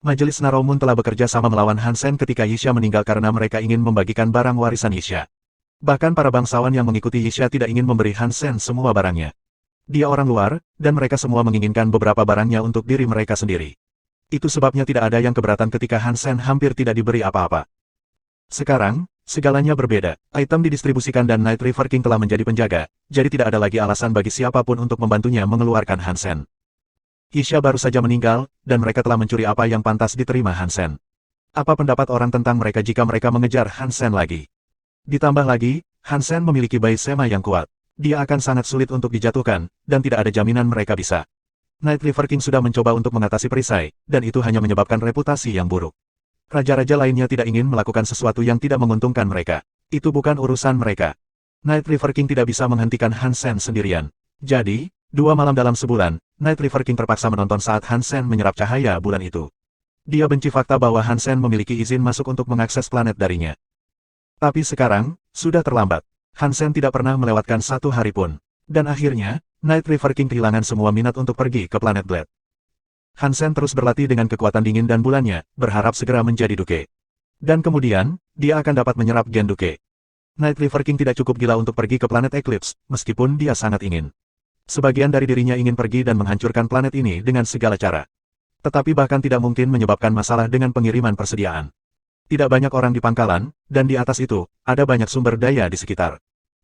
Majelis Narrow Moon telah bekerja sama melawan Hansen ketika Yixia meninggal karena mereka ingin membagikan barang warisan Yixia. Bahkan para bangsawan yang mengikuti Yixia tidak ingin memberi Hansen semua barangnya. Dia orang luar, dan mereka semua menginginkan beberapa barangnya untuk diri mereka sendiri. Itu sebabnya tidak ada yang keberatan ketika Hansen hampir tidak diberi apa-apa. Sekarang, segalanya berbeda. Item didistribusikan dan Night River King telah menjadi penjaga, jadi tidak ada lagi alasan bagi siapapun untuk membantunya mengeluarkan Hansen. Yixia baru saja meninggal, dan mereka telah mencuri apa yang pantas diterima Hansen. Apa pendapat orang tentang mereka jika mereka mengejar Hansen lagi? Ditambah lagi, Hansen memiliki bayi sema yang kuat. Dia akan sangat sulit untuk dijatuhkan, dan tidak ada jaminan mereka bisa. Night River King sudah mencoba untuk mengatasi perisai, dan itu hanya menyebabkan reputasi yang buruk. Raja-raja lainnya tidak ingin melakukan sesuatu yang tidak menguntungkan mereka. Itu bukan urusan mereka. Night River King tidak bisa menghentikan Han Sen sendirian. Jadi, 2 malam dalam sebulan, Night River King terpaksa menonton saat Han Sen menyerap cahaya bulan itu. Dia benci fakta bahwa Han Sen memiliki izin masuk untuk mengakses planet darinya. Tapi sekarang, sudah terlambat. Han Sen tidak pernah melewatkan 1 hari pun. Dan akhirnya, Night River King kehilangan semua minat untuk pergi ke planet Blade. Han Sen terus berlatih dengan kekuatan dingin dan bulannya, berharap segera menjadi Duke. Dan kemudian, dia akan dapat menyerap gen Duke. Night River King tidak cukup gila untuk pergi ke planet Eclipse, meskipun dia sangat ingin. Sebagian dari dirinya ingin pergi dan menghancurkan planet ini dengan segala cara. Tetapi bahkan tidak mungkin menyebabkan masalah dengan pengiriman persediaan. Tidak banyak orang di pangkalan, dan di atas itu, ada banyak sumber daya di sekitar.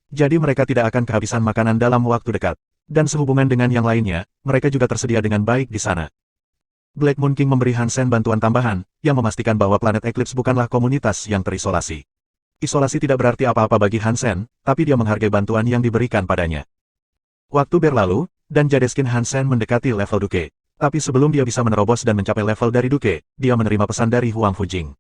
Jadi mereka tidak akan kehabisan makanan dalam waktu dekat. Dan sehubungan dengan yang lainnya, mereka juga tersedia dengan baik di sana. Black Moon King memberi Han Sen bantuan tambahan, yang memastikan bahwa planet Eclipse bukanlah komunitas yang terisolasi. Isolasi tidak berarti apa-apa bagi Han Sen, tapi dia menghargai bantuan yang diberikan padanya. Waktu berlalu, dan Jadeskin Han Sen mendekati level Duke. Tapi sebelum dia bisa menerobos dan mencapai level dari Duke, dia menerima pesan dari Huang Fujing.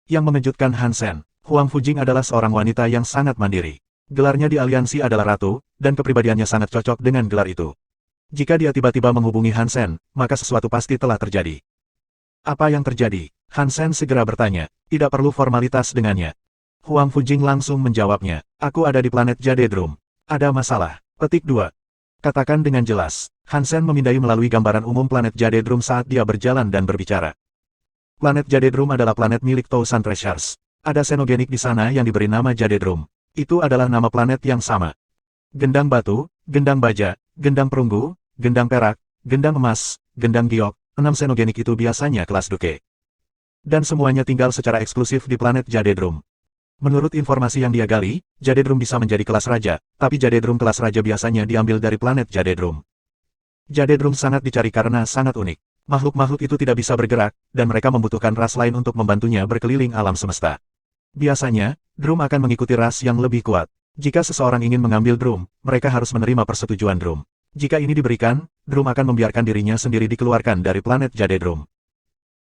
Yang mengejutkan Han Sen, Huang Fujing adalah seorang wanita yang sangat mandiri. Gelarnya di aliansi adalah Ratu, dan kepribadiannya sangat cocok dengan gelar itu. Jika dia tiba-tiba menghubungi Han Sen, maka sesuatu pasti telah terjadi. Apa yang terjadi? Han Sen segera bertanya, tidak perlu formalitas dengannya. Huang Fujing langsung menjawabnya, aku ada di planet Jade Drum. Ada masalah. Petik 2. Katakan dengan jelas. Han Sen memindai melalui gambaran umum planet Jade Drum saat dia berjalan dan berbicara. Planet Jade Drum adalah planet milik Tousan Treasures. Ada xenogenik di sana yang diberi nama Jade Drum. Itu adalah nama planet yang sama. Gendang batu, gendang baja, gendang perunggu, gendang perak, gendang emas, gendang giok, 6 xenogenik itu biasanya kelas Duke. Dan semuanya tinggal secara eksklusif di planet Jade Drum. Menurut informasi yang dia gali, Jade Drum bisa menjadi kelas raja, tapi Jade Drum kelas raja biasanya diambil dari planet Jade Drum. Jade Drum sangat dicari karena sangat unik. Makhluk-makhluk itu tidak bisa bergerak, dan mereka membutuhkan ras lain untuk membantunya berkeliling alam semesta. Biasanya, Drum akan mengikuti ras yang lebih kuat. Jika seseorang ingin mengambil Drum, mereka harus menerima persetujuan Drum. Jika ini diberikan, Drum akan membiarkan dirinya sendiri dikeluarkan dari planet Jade Drum.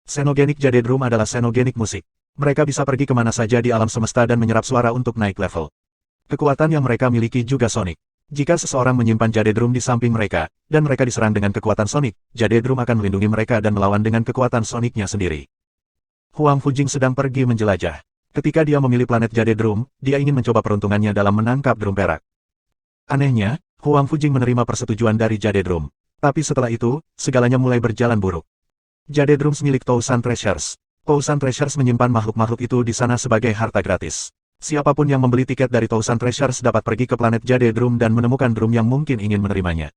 Xenogenik Jade Drum adalah xenogenik musik. Mereka bisa pergi kemana saja di alam semesta dan menyerap suara untuk naik level. Kekuatan yang mereka miliki juga sonik. Jika seseorang menyimpan Jade Drum di samping mereka, dan mereka diserang dengan kekuatan sonik, Jade Drum akan melindungi mereka dan melawan dengan kekuatan soniknya sendiri. Huang Fujing sedang pergi menjelajah. Ketika dia memilih planet Jade Drum, dia ingin mencoba peruntungannya dalam menangkap drum perak. Anehnya, Huang Fujing menerima persetujuan dari Jade Drum. Tapi setelah itu, segalanya mulai berjalan buruk. Jade Drums milik Tousan Treasures. Tousan Treasures menyimpan makhluk-makhluk itu di sana sebagai harta gratis. Siapapun yang membeli tiket dari Tousan Treasures dapat pergi ke planet Jade Drum dan menemukan drum yang mungkin ingin menerimanya.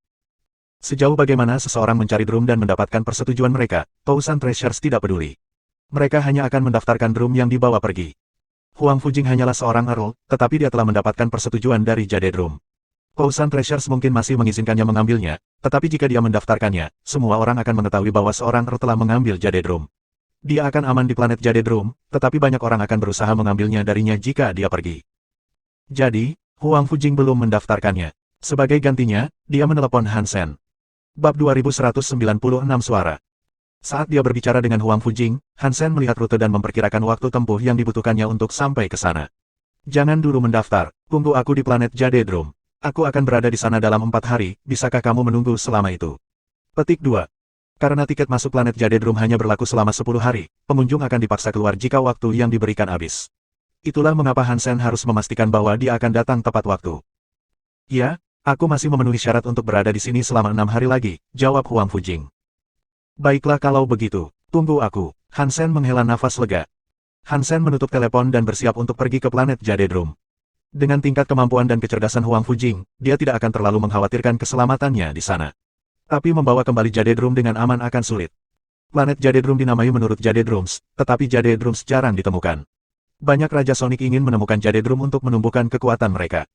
Sejauh bagaimana seseorang mencari drum dan mendapatkan persetujuan mereka, Tousan Treasures tidak peduli. Mereka hanya akan mendaftarkan drum yang dibawa pergi. Huang Fujing hanyalah seorang Earl, tetapi dia telah mendapatkan persetujuan dari Jade Drum. Tousan Treasures mungkin masih mengizinkannya mengambilnya, tetapi jika dia mendaftarkannya, semua orang akan mengetahui bahwa seorang Earl telah mengambil Jade Drum. Dia akan aman di planet Jade Drum, tetapi banyak orang akan berusaha mengambilnya darinya jika dia pergi. Jadi, Huang Fujing belum mendaftarkannya. Sebagai gantinya, dia menelepon Han Sen. Bab 2196 suara. Saat dia berbicara dengan Huang Fujing, Han Sen melihat rute dan memperkirakan waktu tempuh yang dibutuhkannya untuk sampai ke sana. Jangan dulu mendaftar, tunggu aku di planet Jade Drum. Aku akan berada di sana dalam 4 hari, bisakah kamu menunggu selama itu? Petik 2. Karena tiket masuk planet Jade Drum hanya berlaku selama 10 hari, pengunjung akan dipaksa keluar jika waktu yang diberikan habis. Itulah mengapa Han Sen harus memastikan bahwa dia akan datang tepat waktu. Ya, aku masih memenuhi syarat untuk berada di sini selama 6 hari lagi, jawab Huang Fujing. Baiklah kalau begitu, tunggu aku. Han Sen menghela nafas lega. Han Sen menutup telepon dan bersiap untuk pergi ke planet Jade Drum. Dengan tingkat kemampuan dan kecerdasan Huang Fujing, dia tidak akan terlalu mengkhawatirkan keselamatannya di sana. Tapi membawa kembali Jade Drum dengan aman akan sulit. Planet Jade Drum dinamai menurut Jade Drums, tetapi Jade Drums jarang ditemukan. Banyak Raja Sonic ingin menemukan Jade Drum untuk menumbuhkan kekuatan mereka.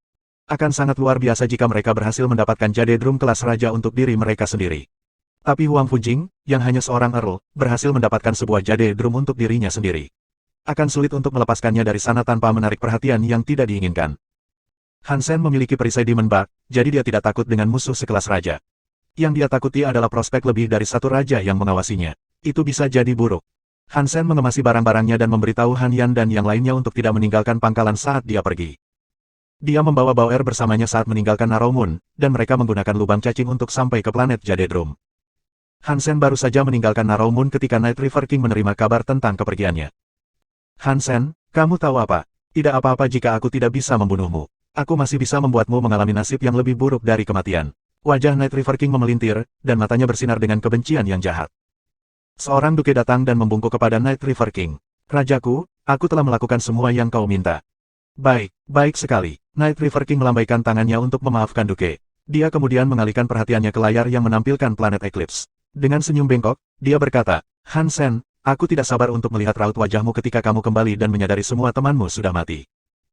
Akan sangat luar biasa jika mereka berhasil mendapatkan Jade Drum kelas Raja untuk diri mereka sendiri. Tapi Huang Fujing, yang hanya seorang Earl, berhasil mendapatkan sebuah Jade Drum untuk dirinya sendiri. Akan sulit untuk melepaskannya dari sana tanpa menarik perhatian yang tidak diinginkan. Han Sen memiliki perisai Demon Bug, jadi dia tidak takut dengan musuh sekelas Raja. Yang dia takuti adalah prospek lebih dari satu raja yang mengawasinya. Itu bisa jadi buruk. Han Sen mengemasi barang-barangnya dan memberitahu Han Yan dan yang lainnya untuk tidak meninggalkan pangkalan saat dia pergi. Dia membawa Bauer bersamanya saat meninggalkan Narrow Moon, dan mereka menggunakan lubang cacing untuk sampai ke planet Jade Drum. Han Sen baru saja meninggalkan Narrow Moon ketika Night River King menerima kabar tentang kepergiannya. Han Sen, kamu tahu apa? Tidak apa-apa jika aku tidak bisa membunuhmu. Aku masih bisa membuatmu mengalami nasib yang lebih buruk dari kematian. Wajah Night River King memelintir, dan matanya bersinar dengan kebencian yang jahat. Seorang duke datang dan membungkuk kepada Night River King. Rajaku, aku telah melakukan semua yang kau minta. Baik, baik sekali. Night River King melambaikan tangannya untuk memaafkan duke. Dia kemudian mengalihkan perhatiannya ke layar yang menampilkan planet Eclipse. Dengan senyum bengkok, dia berkata, Han Sen, aku tidak sabar untuk melihat raut wajahmu ketika kamu kembali dan menyadari semua temanmu sudah mati.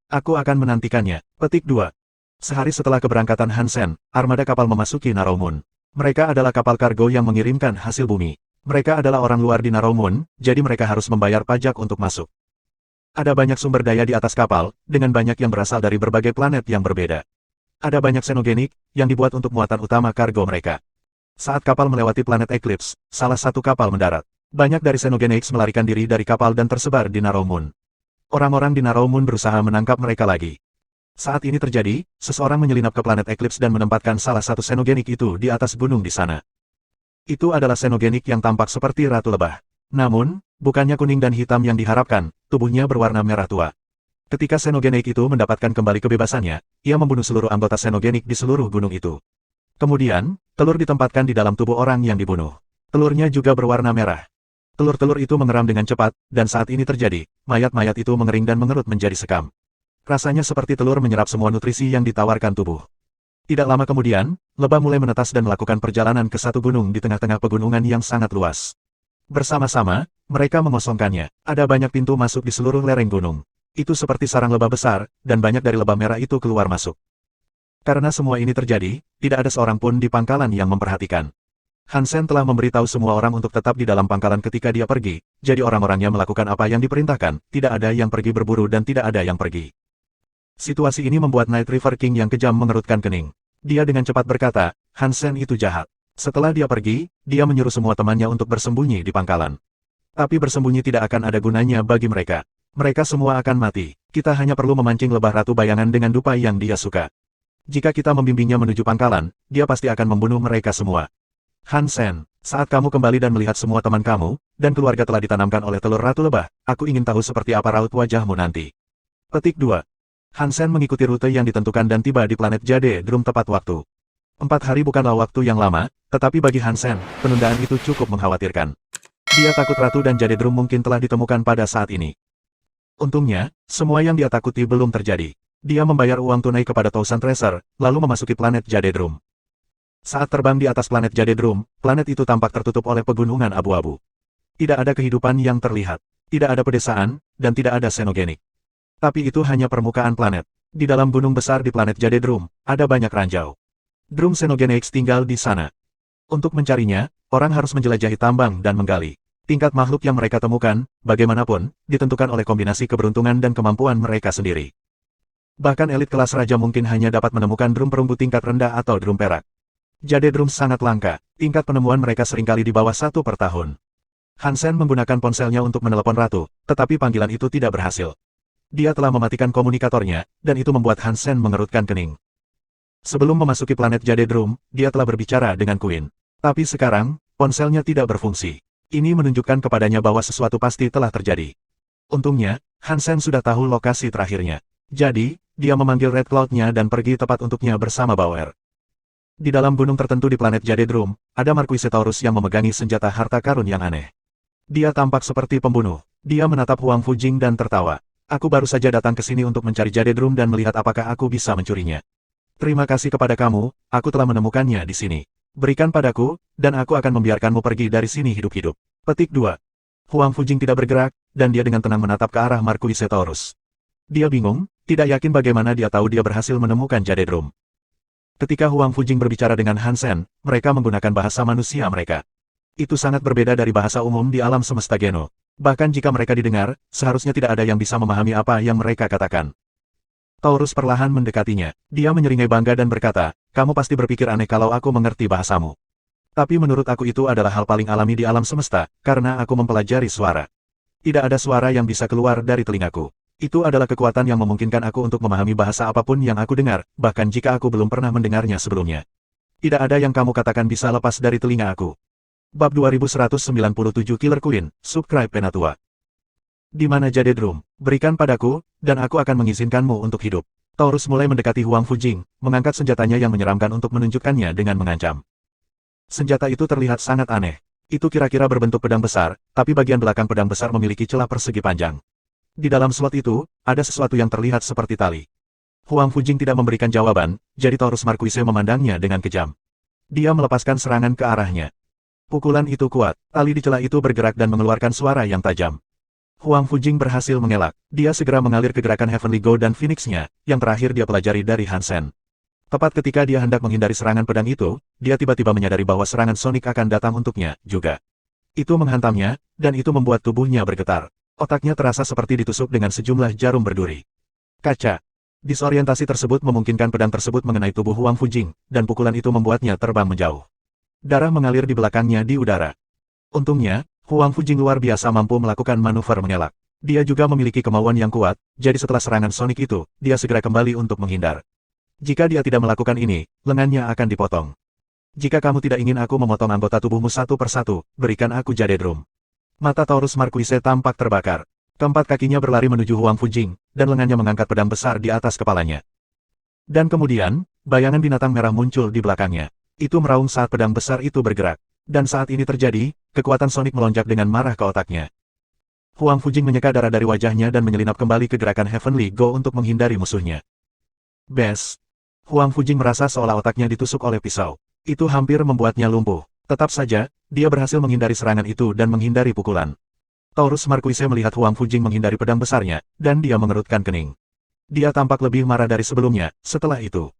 Aku akan menantikannya. Petik 2. Sehari setelah keberangkatan Han Sen, armada kapal memasuki Narrow Moon. Mereka adalah kapal kargo yang mengirimkan hasil bumi. Mereka adalah orang luar di Narrow Moon, jadi mereka harus membayar pajak untuk masuk. Ada banyak sumber daya di atas kapal, dengan banyak yang berasal dari berbagai planet yang berbeda. Ada banyak xenogenik, yang dibuat untuk muatan utama kargo mereka. Saat kapal melewati planet Eclipse, salah satu kapal mendarat. Banyak dari xenogenics melarikan diri dari kapal dan tersebar di Narrow Moon. Orang-orang di Narrow Moon berusaha menangkap mereka lagi. Saat ini terjadi, seseorang menyelinap ke planet Eclipse dan menempatkan salah satu xenogenik itu di atas gunung di sana. Itu adalah xenogenik yang tampak seperti ratu lebah. Namun, bukannya kuning dan hitam yang diharapkan, tubuhnya berwarna merah tua. Ketika xenogenik itu mendapatkan kembali kebebasannya, ia membunuh seluruh anggota xenogenik di seluruh gunung itu. Kemudian, telur ditempatkan di dalam tubuh orang yang dibunuh. Telurnya juga berwarna merah. Telur-telur itu mengeram dengan cepat, dan saat ini terjadi, mayat-mayat itu mengering dan mengerut menjadi sekam. Rasanya seperti telur menyerap semua nutrisi yang ditawarkan tubuh. Tidak lama kemudian, lebah mulai menetas dan melakukan perjalanan ke satu gunung di tengah-tengah pegunungan yang sangat luas. Bersama-sama, mereka mengosongkannya. Ada banyak pintu masuk di seluruh lereng gunung. Itu seperti sarang lebah besar, dan banyak dari lebah merah itu keluar masuk. Karena semua ini terjadi, tidak ada seorang pun di pangkalan yang memperhatikan. Han Sen telah memberitahu semua orang untuk tetap di dalam pangkalan ketika dia pergi, jadi orang-orangnya melakukan apa yang diperintahkan, tidak ada yang pergi berburu dan tidak ada yang pergi. Situasi ini membuat Night River King yang kejam mengerutkan kening. Dia dengan cepat berkata, Han Sen itu jahat. Setelah dia pergi, dia menyuruh semua temannya untuk bersembunyi di pangkalan. Tapi bersembunyi tidak akan ada gunanya bagi mereka. Mereka semua akan mati. Kita hanya perlu memancing lebah ratu bayangan dengan dupa yang dia suka. Jika kita membimbingnya menuju pangkalan, dia pasti akan membunuh mereka semua. Han Sen, saat kamu kembali dan melihat semua teman kamu, dan keluarga telah ditanamkan oleh telur ratu lebah, aku ingin tahu seperti apa raut wajahmu nanti. Petik 2. Han Sen mengikuti rute yang ditentukan dan tiba di planet Jade Drum tepat waktu. 4 hari bukanlah waktu yang lama, tetapi bagi Han Sen, penundaan itu cukup mengkhawatirkan. Dia takut ratu dan Jade Drum mungkin telah ditemukan pada saat ini. Untungnya, semua yang dia takuti belum terjadi. Dia membayar uang tunai kepada Thousand Tracer, lalu memasuki planet Jade Drum. Saat terbang di atas planet Jade Drum, planet itu tampak tertutup oleh pegunungan abu-abu. Tidak ada kehidupan yang terlihat. Tidak ada pedesaan, dan tidak ada xenogenik. Tapi itu hanya permukaan planet. Di dalam gunung besar di planet Jade Drum, ada banyak ranjau. Drum Xenogenix tinggal di sana. Untuk mencarinya, orang harus menjelajahi tambang dan menggali. Tingkat makhluk yang mereka temukan, bagaimanapun, ditentukan oleh kombinasi keberuntungan dan kemampuan mereka sendiri. Bahkan elit kelas raja mungkin hanya dapat menemukan drum perunggu tingkat rendah atau drum perak. Jade Drum sangat langka, tingkat penemuan mereka seringkali di bawah 1 per tahun. Han Sen menggunakan ponselnya untuk menelepon ratu, tetapi panggilan itu tidak berhasil. Dia telah mematikan komunikatornya, dan itu membuat Han Sen mengerutkan kening. Sebelum memasuki planet Jade Drum, dia telah berbicara dengan Queen. Tapi sekarang, ponselnya tidak berfungsi. Ini menunjukkan kepadanya bahwa sesuatu pasti telah terjadi. Untungnya, Han Sen sudah tahu lokasi terakhirnya. Jadi, dia memanggil Red Cloud-nya dan pergi tepat untuknya bersama Bauer. Di dalam gunung tertentu di planet Jade Drum, ada Marquisetaurus yang memegangi senjata harta karun yang aneh. Dia tampak seperti pembunuh. Dia menatap Huang Fujing dan tertawa. Aku baru saja datang ke sini untuk mencari Jade Drum dan melihat apakah aku bisa mencurinya. Terima kasih kepada kamu, aku telah menemukannya di sini. Berikan padaku, dan aku akan membiarkanmu pergi dari sini hidup-hidup. Petik 2. Huang Fujing tidak bergerak, dan dia dengan tenang menatap ke arah Marquisetaurus. Dia bingung, tidak yakin bagaimana dia tahu dia berhasil menemukan Jade Drum. Ketika Huang Fujing berbicara dengan Han Sen, mereka menggunakan bahasa manusia mereka. Itu sangat berbeda dari bahasa umum di alam semesta Geno. Bahkan jika mereka didengar, seharusnya tidak ada yang bisa memahami apa yang mereka katakan. Taurus perlahan mendekatinya. Dia menyeringai bangga dan berkata, kamu pasti berpikir aneh kalau aku mengerti bahasamu. Tapi menurut aku itu adalah hal paling alami di alam semesta, karena aku mempelajari suara. Tidak ada suara yang bisa keluar dari telingaku. Itu adalah kekuatan yang memungkinkan aku untuk memahami bahasa apapun yang aku dengar, bahkan jika aku belum pernah mendengarnya sebelumnya. Tidak ada yang kamu katakan bisa lepas dari telinga aku. Bab 2197 Killer Queen, Subscribe Penatua. Di mana Jade Drum? Berikan padaku, dan aku akan mengizinkanmu untuk hidup. Taurus mulai mendekati Huang Fujing, mengangkat senjatanya yang menyeramkan untuk menunjukkannya dengan mengancam. Senjata itu terlihat sangat aneh. Itu kira-kira berbentuk pedang besar, tapi bagian belakang pedang besar memiliki celah persegi panjang. Di dalam slot itu, ada sesuatu yang terlihat seperti tali. Huang Fujing tidak memberikan jawaban, jadi Taurus Marquise memandangnya dengan kejam. Dia melepaskan serangan ke arahnya. Pukulan itu kuat, tali di celah itu bergerak dan mengeluarkan suara yang tajam. Huang Fujing berhasil mengelak. Dia segera mengalir ke gerakan Heavenly Go dan Phoenix-nya, yang terakhir dia pelajari dari Hansen. Tepat ketika dia hendak menghindari serangan pedang itu, dia tiba-tiba menyadari bahwa serangan Sonic akan datang untuknya, juga. Itu menghantamnya, dan itu membuat tubuhnya bergetar. Otaknya terasa seperti ditusuk dengan sejumlah jarum berduri. Kaca. Disorientasi tersebut memungkinkan pedang tersebut mengenai tubuh Huang Fujing, dan pukulan itu membuatnya terbang menjauh. Darah mengalir di belakangnya di udara. Untungnya, Huang Fujing luar biasa mampu melakukan manuver mengelak. Dia juga memiliki kemauan yang kuat, jadi setelah serangan Sonic itu, dia segera kembali untuk menghindar. Jika dia tidak melakukan ini, lengannya akan dipotong. Jika kamu tidak ingin aku memotong anggota tubuhmu satu persatu, berikan aku Jade Drum. Mata Taurus Marquise tampak terbakar. Keempat kakinya berlari menuju Huang Fujing, dan lengannya mengangkat pedang besar di atas kepalanya. Dan kemudian, bayangan binatang merah muncul di belakangnya. Itu meraung saat pedang besar itu bergerak. Dan saat ini terjadi, kekuatan Sonic melonjak dengan marah ke otaknya. Huang Fujing menyeka darah dari wajahnya dan menyelinap kembali ke gerakan Heavenly Go untuk menghindari musuhnya. Bes. Huang Fujing merasa seolah otaknya ditusuk oleh pisau. Itu hampir membuatnya lumpuh. Tetap saja, dia berhasil menghindari serangan itu dan menghindari pukulan. Taurus Marquise melihat Huang Fujing menghindari pedang besarnya, dan dia mengerutkan kening. Dia tampak lebih marah dari sebelumnya. Setelah itu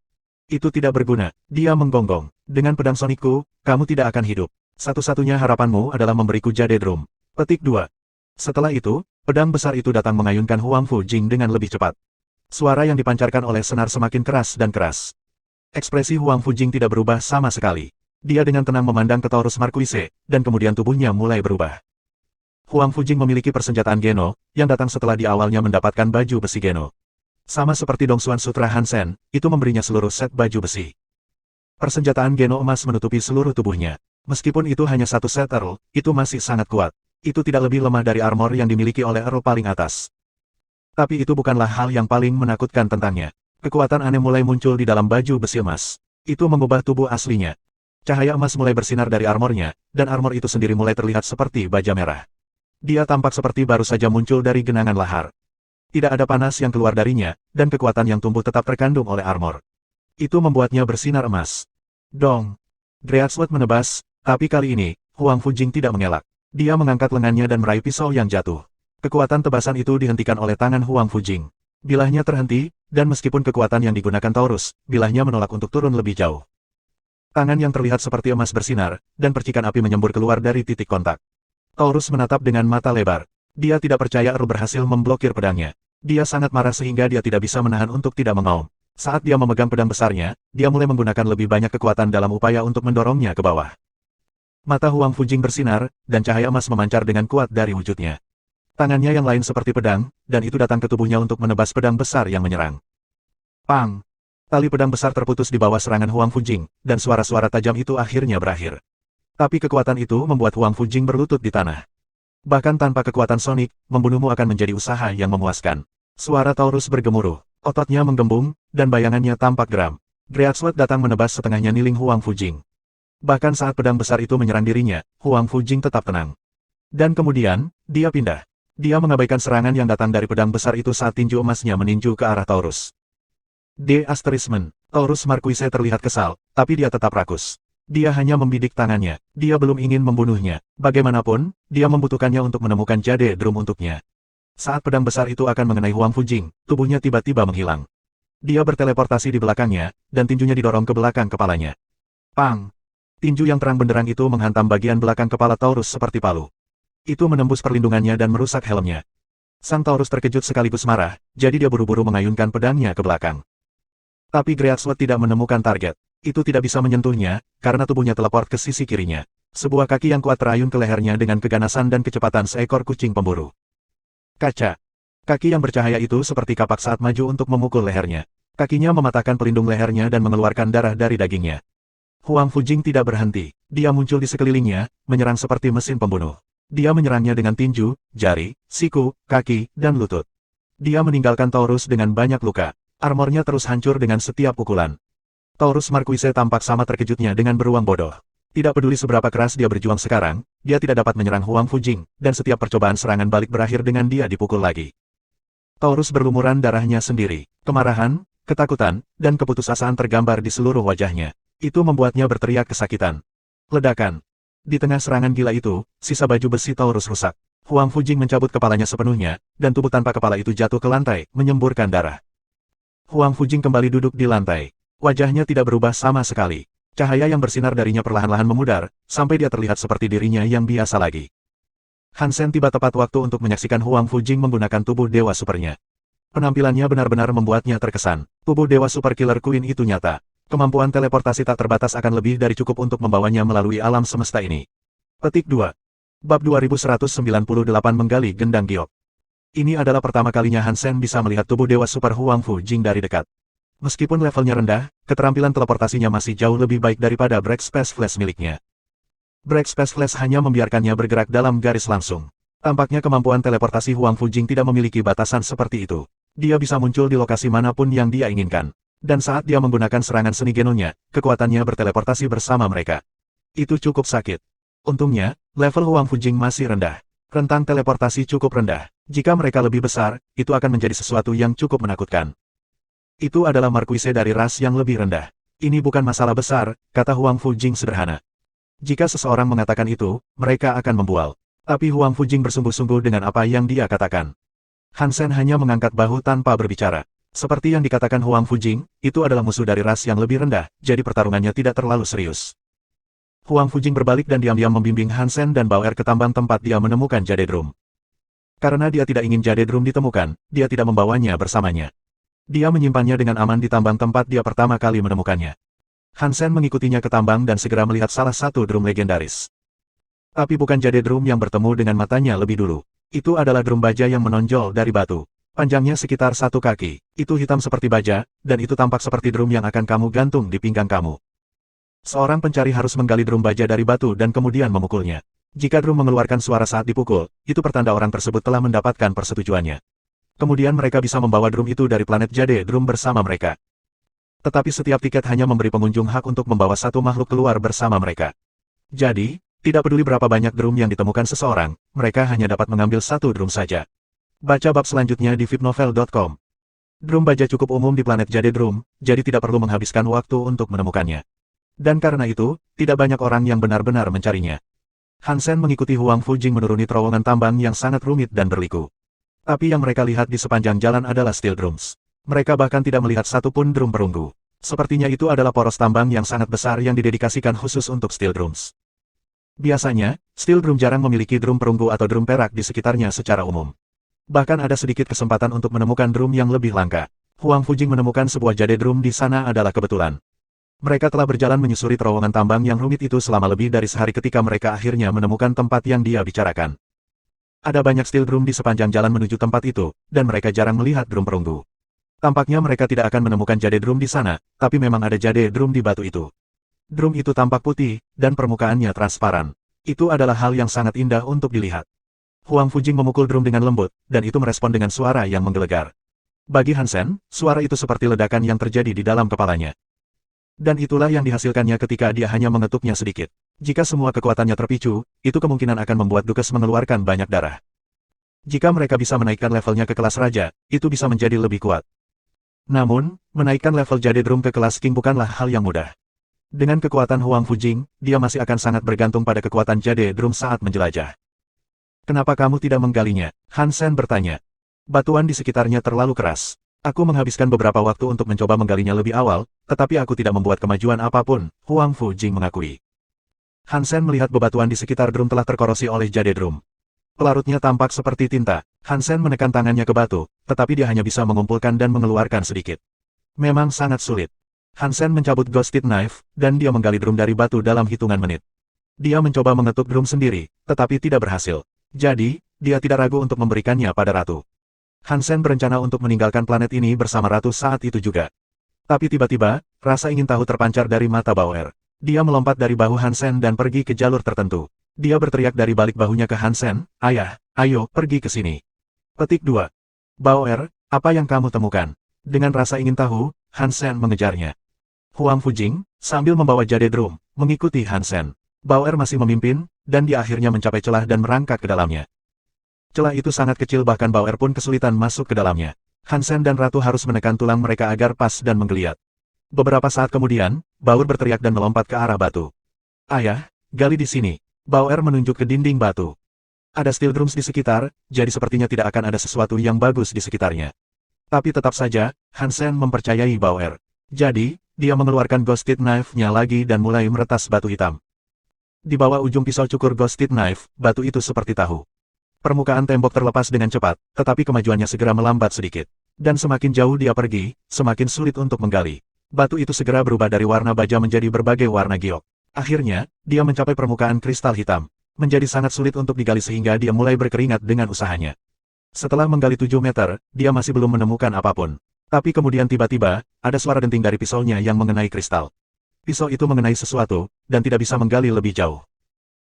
tidak berguna. Dia menggonggong. Dengan pedang Sonicku, kamu tidak akan hidup. Satu-satunya harapanmu adalah memberiku Jade Drum. Petik 2. Setelah itu, pedang besar itu datang mengayunkan Huang Fujing dengan lebih cepat. Suara yang dipancarkan oleh senar semakin keras dan keras. Ekspresi Huang Fujing tidak berubah sama sekali. Dia dengan tenang memandang ke Taurus Marquise, dan kemudian tubuhnya mulai berubah. Huang Fujing memiliki persenjataan Geno, yang datang setelah di awalnya mendapatkan baju besi Geno. Sama seperti Dongsuan Sutra Hansen, itu memberinya seluruh set baju besi. Persenjataan Geno emas menutupi seluruh tubuhnya. Meskipun itu hanya satu set Earl, itu masih sangat kuat. Itu tidak lebih lemah dari armor yang dimiliki oleh Earl paling atas. Tapi itu bukanlah hal yang paling menakutkan tentangnya. Kekuatan aneh mulai muncul di dalam baju besi emas. Itu mengubah tubuh aslinya. Cahaya emas mulai bersinar dari armornya, dan armor itu sendiri mulai terlihat seperti baja merah. Dia tampak seperti baru saja muncul dari genangan lahar. Tidak ada panas yang keluar darinya, dan kekuatan yang tumbuh tetap terkandung oleh armor. Itu membuatnya bersinar emas. Dong! Greatsword menebas, tapi kali ini, Huang Fujing tidak mengelak. Dia mengangkat lengannya dan meraih pisau yang jatuh. Kekuatan tebasan itu dihentikan oleh tangan Huang Fujing. Bilahnya terhenti, dan meskipun kekuatan yang digunakan Taurus, bilahnya menolak untuk turun lebih jauh. Tangan yang terlihat seperti emas bersinar, dan percikan api menyembur keluar dari titik kontak. Taurus menatap dengan mata lebar. Dia tidak percaya Earl berhasil memblokir pedangnya. Dia sangat marah sehingga dia tidak bisa menahan untuk tidak mengaum. Saat dia memegang pedang besarnya, dia mulai menggunakan lebih banyak kekuatan dalam upaya untuk mendorongnya ke bawah. Mata Huang Fujing bersinar, dan cahaya emas memancar dengan kuat dari wujudnya. Tangannya yang lain seperti pedang, dan itu datang ke tubuhnya untuk menebas pedang besar yang menyerang. Pang! Tali pedang besar terputus di bawah serangan Huang Fujing, dan suara-suara tajam itu akhirnya berakhir. Tapi kekuatan itu membuat Huang Fujing berlutut di tanah. Bahkan tanpa kekuatan Sonic, membunuhmu akan menjadi usaha yang memuaskan. Suara Taurus bergemuruh, ototnya menggembung, dan bayangannya tampak geram. Greatsword datang menebas setengahnya niling Huang Fujing. Bahkan saat pedang besar itu menyerang dirinya, Huang Fujing tetap tenang. Dan kemudian, dia pindah. Dia mengabaikan serangan yang datang dari pedang besar itu saat tinju emasnya meninju ke arah Taurus. Taurus Marquise terlihat kesal, tapi dia tetap rakus. Dia hanya membidik tangannya. Dia belum ingin membunuhnya. Bagaimanapun, dia membutuhkannya untuk menemukan Jade Drum untuknya. Saat pedang besar itu akan mengenai Huang Fujing, tubuhnya tiba-tiba menghilang. Dia berteleportasi di belakangnya, dan tinjunya didorong ke belakang kepalanya. Pang! Tinju yang terang benderang itu menghantam bagian belakang kepala Taurus seperti palu. Itu menembus perlindungannya dan merusak helmnya. Sang Taurus terkejut sekaligus marah, jadi dia buru-buru mengayunkan pedangnya ke belakang. Tapi Greatsword tidak menemukan target. Itu tidak bisa menyentuhnya, karena tubuhnya teleport ke sisi kirinya. Sebuah kaki yang kuat terayun ke lehernya dengan keganasan dan kecepatan seekor kucing pemburu. Kaca. Kaki yang bercahaya itu seperti kapak saat maju untuk memukul lehernya. Kakinya mematahkan pelindung lehernya dan mengeluarkan darah dari dagingnya. Huang Fujing tidak berhenti. Dia muncul di sekelilingnya, menyerang seperti mesin pembunuh. Dia menyerangnya dengan tinju, jari, siku, kaki, dan lutut. Dia meninggalkan Taurus dengan banyak luka. Armornya terus hancur dengan setiap pukulan. Taurus Marquise tampak sama terkejutnya dengan beruang bodoh. Tidak peduli seberapa keras dia berjuang sekarang, dia tidak dapat menyerang Huang Fujing, dan setiap percobaan serangan balik berakhir dengan dia dipukul lagi. Taurus berlumuran darahnya sendiri. Kemarahan, ketakutan, dan keputusasaan tergambar di seluruh wajahnya. Itu membuatnya berteriak kesakitan. Ledakan. Di tengah serangan gila itu, sisa baju besi Taurus rusak. Huang Fujing mencabut kepalanya sepenuhnya, dan tubuh tanpa kepala itu jatuh ke lantai, menyemburkan darah. Huang Fujing kembali duduk di lantai. Wajahnya tidak berubah sama sekali. Cahaya yang bersinar darinya perlahan-lahan memudar, sampai dia terlihat seperti dirinya yang biasa lagi. Han Sen tiba tepat waktu untuk menyaksikan Huang Fujing menggunakan tubuh Dewa Supernya. Penampilannya benar-benar membuatnya terkesan. Tubuh Dewa Super Killer Queen itu nyata. Kemampuan teleportasi tak terbatas akan lebih dari cukup untuk membawanya melalui alam semesta ini. Petik 2. Bab 2198 Menggali Gendang Giok. Ini adalah pertama kalinya Han Sen bisa melihat tubuh Dewa Super Huang Fujing dari dekat. Meskipun levelnya rendah, keterampilan teleportasinya masih jauh lebih baik daripada Break Space Flash miliknya. Break Space Flash hanya membiarkannya bergerak dalam garis langsung. Tampaknya kemampuan teleportasi Huang Fujing tidak memiliki batasan seperti itu. Dia bisa muncul di lokasi manapun yang dia inginkan. Dan saat dia menggunakan serangan seni genonya, kekuatannya berteleportasi bersama mereka. Itu cukup sakit. Untungnya, level Huang Fujing masih rendah. Rentang teleportasi cukup rendah. Jika mereka lebih besar, itu akan menjadi sesuatu yang cukup menakutkan. Itu adalah Marquise dari ras yang lebih rendah. Ini bukan masalah besar, kata Huang Fujing sederhana. Jika seseorang mengatakan itu, mereka akan membual. Tapi Huang Fujing bersungguh-sungguh dengan apa yang dia katakan. Han Sen hanya mengangkat bahu tanpa berbicara. Seperti yang dikatakan Huang Fujing, itu adalah musuh dari ras yang lebih rendah, jadi pertarungannya tidak terlalu serius. Huang Fujing berbalik dan diam-diam membimbing Han Sen dan Bauer ke tambang tempat dia menemukan Jade Drum. Karena dia tidak ingin Jade Drum ditemukan, dia tidak membawanya bersamanya. Dia menyimpannya dengan aman di tambang tempat dia pertama kali menemukannya. Han Sen mengikutinya ke tambang dan segera melihat salah satu drum legendaris. Tapi bukan Jade Drum yang bertemu dengan matanya lebih dulu. Itu adalah drum baja yang menonjol dari batu. Panjangnya sekitar 1 kaki. Itu hitam seperti baja, dan itu tampak seperti drum yang akan kamu gantung di pinggang kamu. Seorang pencari harus menggali drum baja dari batu dan kemudian memukulnya. Jika drum mengeluarkan suara saat dipukul, itu pertanda orang tersebut telah mendapatkan persetujuannya. Kemudian mereka bisa membawa drum itu dari planet Jade Drum bersama mereka. Tetapi setiap tiket hanya memberi pengunjung hak untuk membawa satu makhluk keluar bersama mereka. Jadi, tidak peduli berapa banyak drum yang ditemukan seseorang, mereka hanya dapat mengambil satu drum saja. Baca bab selanjutnya di vipnovel.com. Drum baja cukup umum di planet Jade Drum, jadi tidak perlu menghabiskan waktu untuk menemukannya. Dan karena itu, tidak banyak orang yang benar-benar mencarinya. Han Sen mengikuti Huang Fujing menuruni terowongan tambang yang sangat rumit dan berliku. Tapi yang mereka lihat di sepanjang jalan adalah steel drums. Mereka bahkan tidak melihat satupun drum perunggu. Sepertinya itu adalah poros tambang yang sangat besar yang didedikasikan khusus untuk steel drums. Biasanya, steel drum jarang memiliki drum perunggu atau drum perak di sekitarnya secara umum. Bahkan ada sedikit kesempatan untuk menemukan drum yang lebih langka. Huang Fujing menemukan sebuah Jade Drum di sana adalah kebetulan. Mereka telah berjalan menyusuri terowongan tambang yang rumit itu selama lebih dari sehari ketika mereka akhirnya menemukan tempat yang dia bicarakan. Ada banyak steel drum di sepanjang jalan menuju tempat itu, dan mereka jarang melihat drum perunggu. Tampaknya mereka tidak akan menemukan Jade Drum di sana, tapi memang ada Jade Drum di batu itu. Drum itu tampak putih, dan permukaannya transparan. Itu adalah hal yang sangat indah untuk dilihat. Huang Fujing memukul drum dengan lembut, dan itu merespon dengan suara yang menggelegar. Bagi Han Sen, suara itu seperti ledakan yang terjadi di dalam kepalanya. Dan itulah yang dihasilkannya ketika dia hanya mengetuknya sedikit. Jika semua kekuatannya terpicu, itu kemungkinan akan membuat Dukes mengeluarkan banyak darah. Jika mereka bisa menaikkan levelnya ke kelas Raja, itu bisa menjadi lebih kuat. Namun, menaikkan level Jade Drum ke kelas King bukanlah hal yang mudah. Dengan kekuatan Huang Fujing, dia masih akan sangat bergantung pada kekuatan Jade Drum saat menjelajah. Kenapa kamu tidak menggalinya? Han Sen bertanya. Batuan di sekitarnya terlalu keras. Aku menghabiskan beberapa waktu untuk mencoba menggalinya lebih awal, tetapi aku tidak membuat kemajuan apapun, Huang Fujing mengakui. Han Sen melihat bebatuan di sekitar drum telah terkorosi oleh Jade Drum. Pelarutnya tampak seperti tinta. Han Sen menekan tangannya ke batu, tetapi dia hanya bisa mengumpulkan dan mengeluarkan sedikit. Memang sangat sulit. Han Sen mencabut Ghosted Knife, dan dia menggali drum dari batu dalam hitungan menit. Dia mencoba mengetuk drum sendiri, tetapi tidak berhasil. Jadi, dia tidak ragu untuk memberikannya pada ratu. Hansen berencana untuk meninggalkan planet ini bersama ratu saat itu juga. Tapi tiba-tiba, rasa ingin tahu terpancar dari mata Bauer. Dia melompat dari bahu Hansen dan pergi ke jalur tertentu. Dia berteriak dari balik bahunya ke Hansen, "Ayah, ayo, pergi ke sini." Petik 2. Bauer, apa yang kamu temukan? Dengan rasa ingin tahu, Hansen mengejarnya. Huang Fujing, sambil membawa jade drum, mengikuti Hansen. Bauer masih memimpin, dan dia akhirnya mencapai celah dan merangkak ke dalamnya. Celah itu sangat kecil bahkan Bauer pun kesulitan masuk ke dalamnya. Hansen dan Ratu harus menekan tulang mereka agar pas dan menggeliat. Beberapa saat kemudian, Bauer berteriak dan melompat ke arah batu. "Ayah, gali di sini." Bauer menunjuk ke dinding batu. Ada steel drums di sekitar, jadi sepertinya tidak akan ada sesuatu yang bagus di sekitarnya. Tapi tetap saja, Hansen mempercayai Bauer. Jadi, dia mengeluarkan Ghosted Knife-nya lagi dan mulai meretas batu hitam. Di bawah ujung pisau cukur Ghosted Knife, batu itu seperti tahu. Permukaan tembok terlepas dengan cepat, tetapi kemajuannya segera melambat sedikit. Dan semakin jauh dia pergi, semakin sulit untuk menggali. Batu itu segera berubah dari warna baja menjadi berbagai warna giok. Akhirnya, dia mencapai permukaan kristal hitam. Menjadi sangat sulit untuk digali sehingga dia mulai berkeringat dengan usahanya. Setelah menggali 7 meter, dia masih belum menemukan apapun. Tapi kemudian tiba-tiba, ada suara denting dari pisaunya yang mengenai kristal. Pisau itu mengenai sesuatu, dan tidak bisa menggali lebih jauh.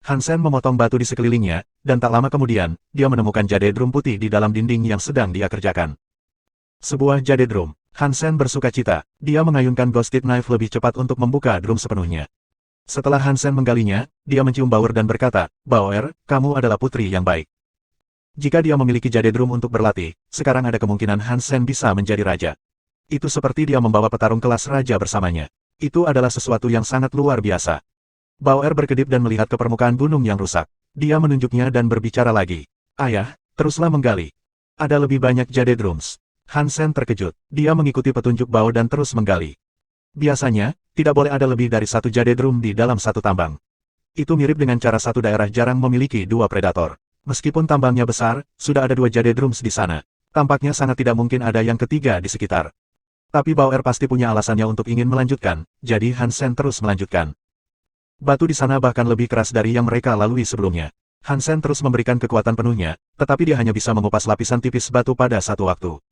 Hansen memotong batu di sekelilingnya, dan tak lama kemudian, dia menemukan jade drum putih di dalam dinding yang sedang dia kerjakan. Sebuah jade drum. Hansen bersuka cita, dia mengayunkan Ghosted Knife lebih cepat untuk membuka drum sepenuhnya. Setelah Hansen menggalinya, dia mencium Bauer dan berkata, "Bauer, kamu adalah putri yang baik." Jika dia memiliki jade drum untuk berlatih, sekarang ada kemungkinan Hansen bisa menjadi raja. Itu seperti dia membawa petarung kelas raja bersamanya. Itu adalah sesuatu yang sangat luar biasa. Bauer berkedip dan melihat ke permukaan gunung yang rusak. Dia menunjuknya dan berbicara lagi. "Ayah, teruslah menggali. Ada lebih banyak jade drums." Hansen terkejut. Dia mengikuti petunjuk Bauer dan terus menggali. Biasanya, tidak boleh ada lebih dari satu jade drum di dalam satu tambang. Itu mirip dengan cara satu daerah jarang memiliki dua predator. Meskipun tambangnya besar, sudah ada 2 jade drums di sana. Tampaknya sangat tidak mungkin ada yang ketiga di sekitar. Tapi Bauer pasti punya alasannya untuk ingin melanjutkan, jadi Hansen terus melanjutkan. Batu di sana bahkan lebih keras dari yang mereka lalui sebelumnya. Hansen terus memberikan kekuatan penuhnya, tetapi dia hanya bisa mengupas lapisan tipis batu pada satu waktu.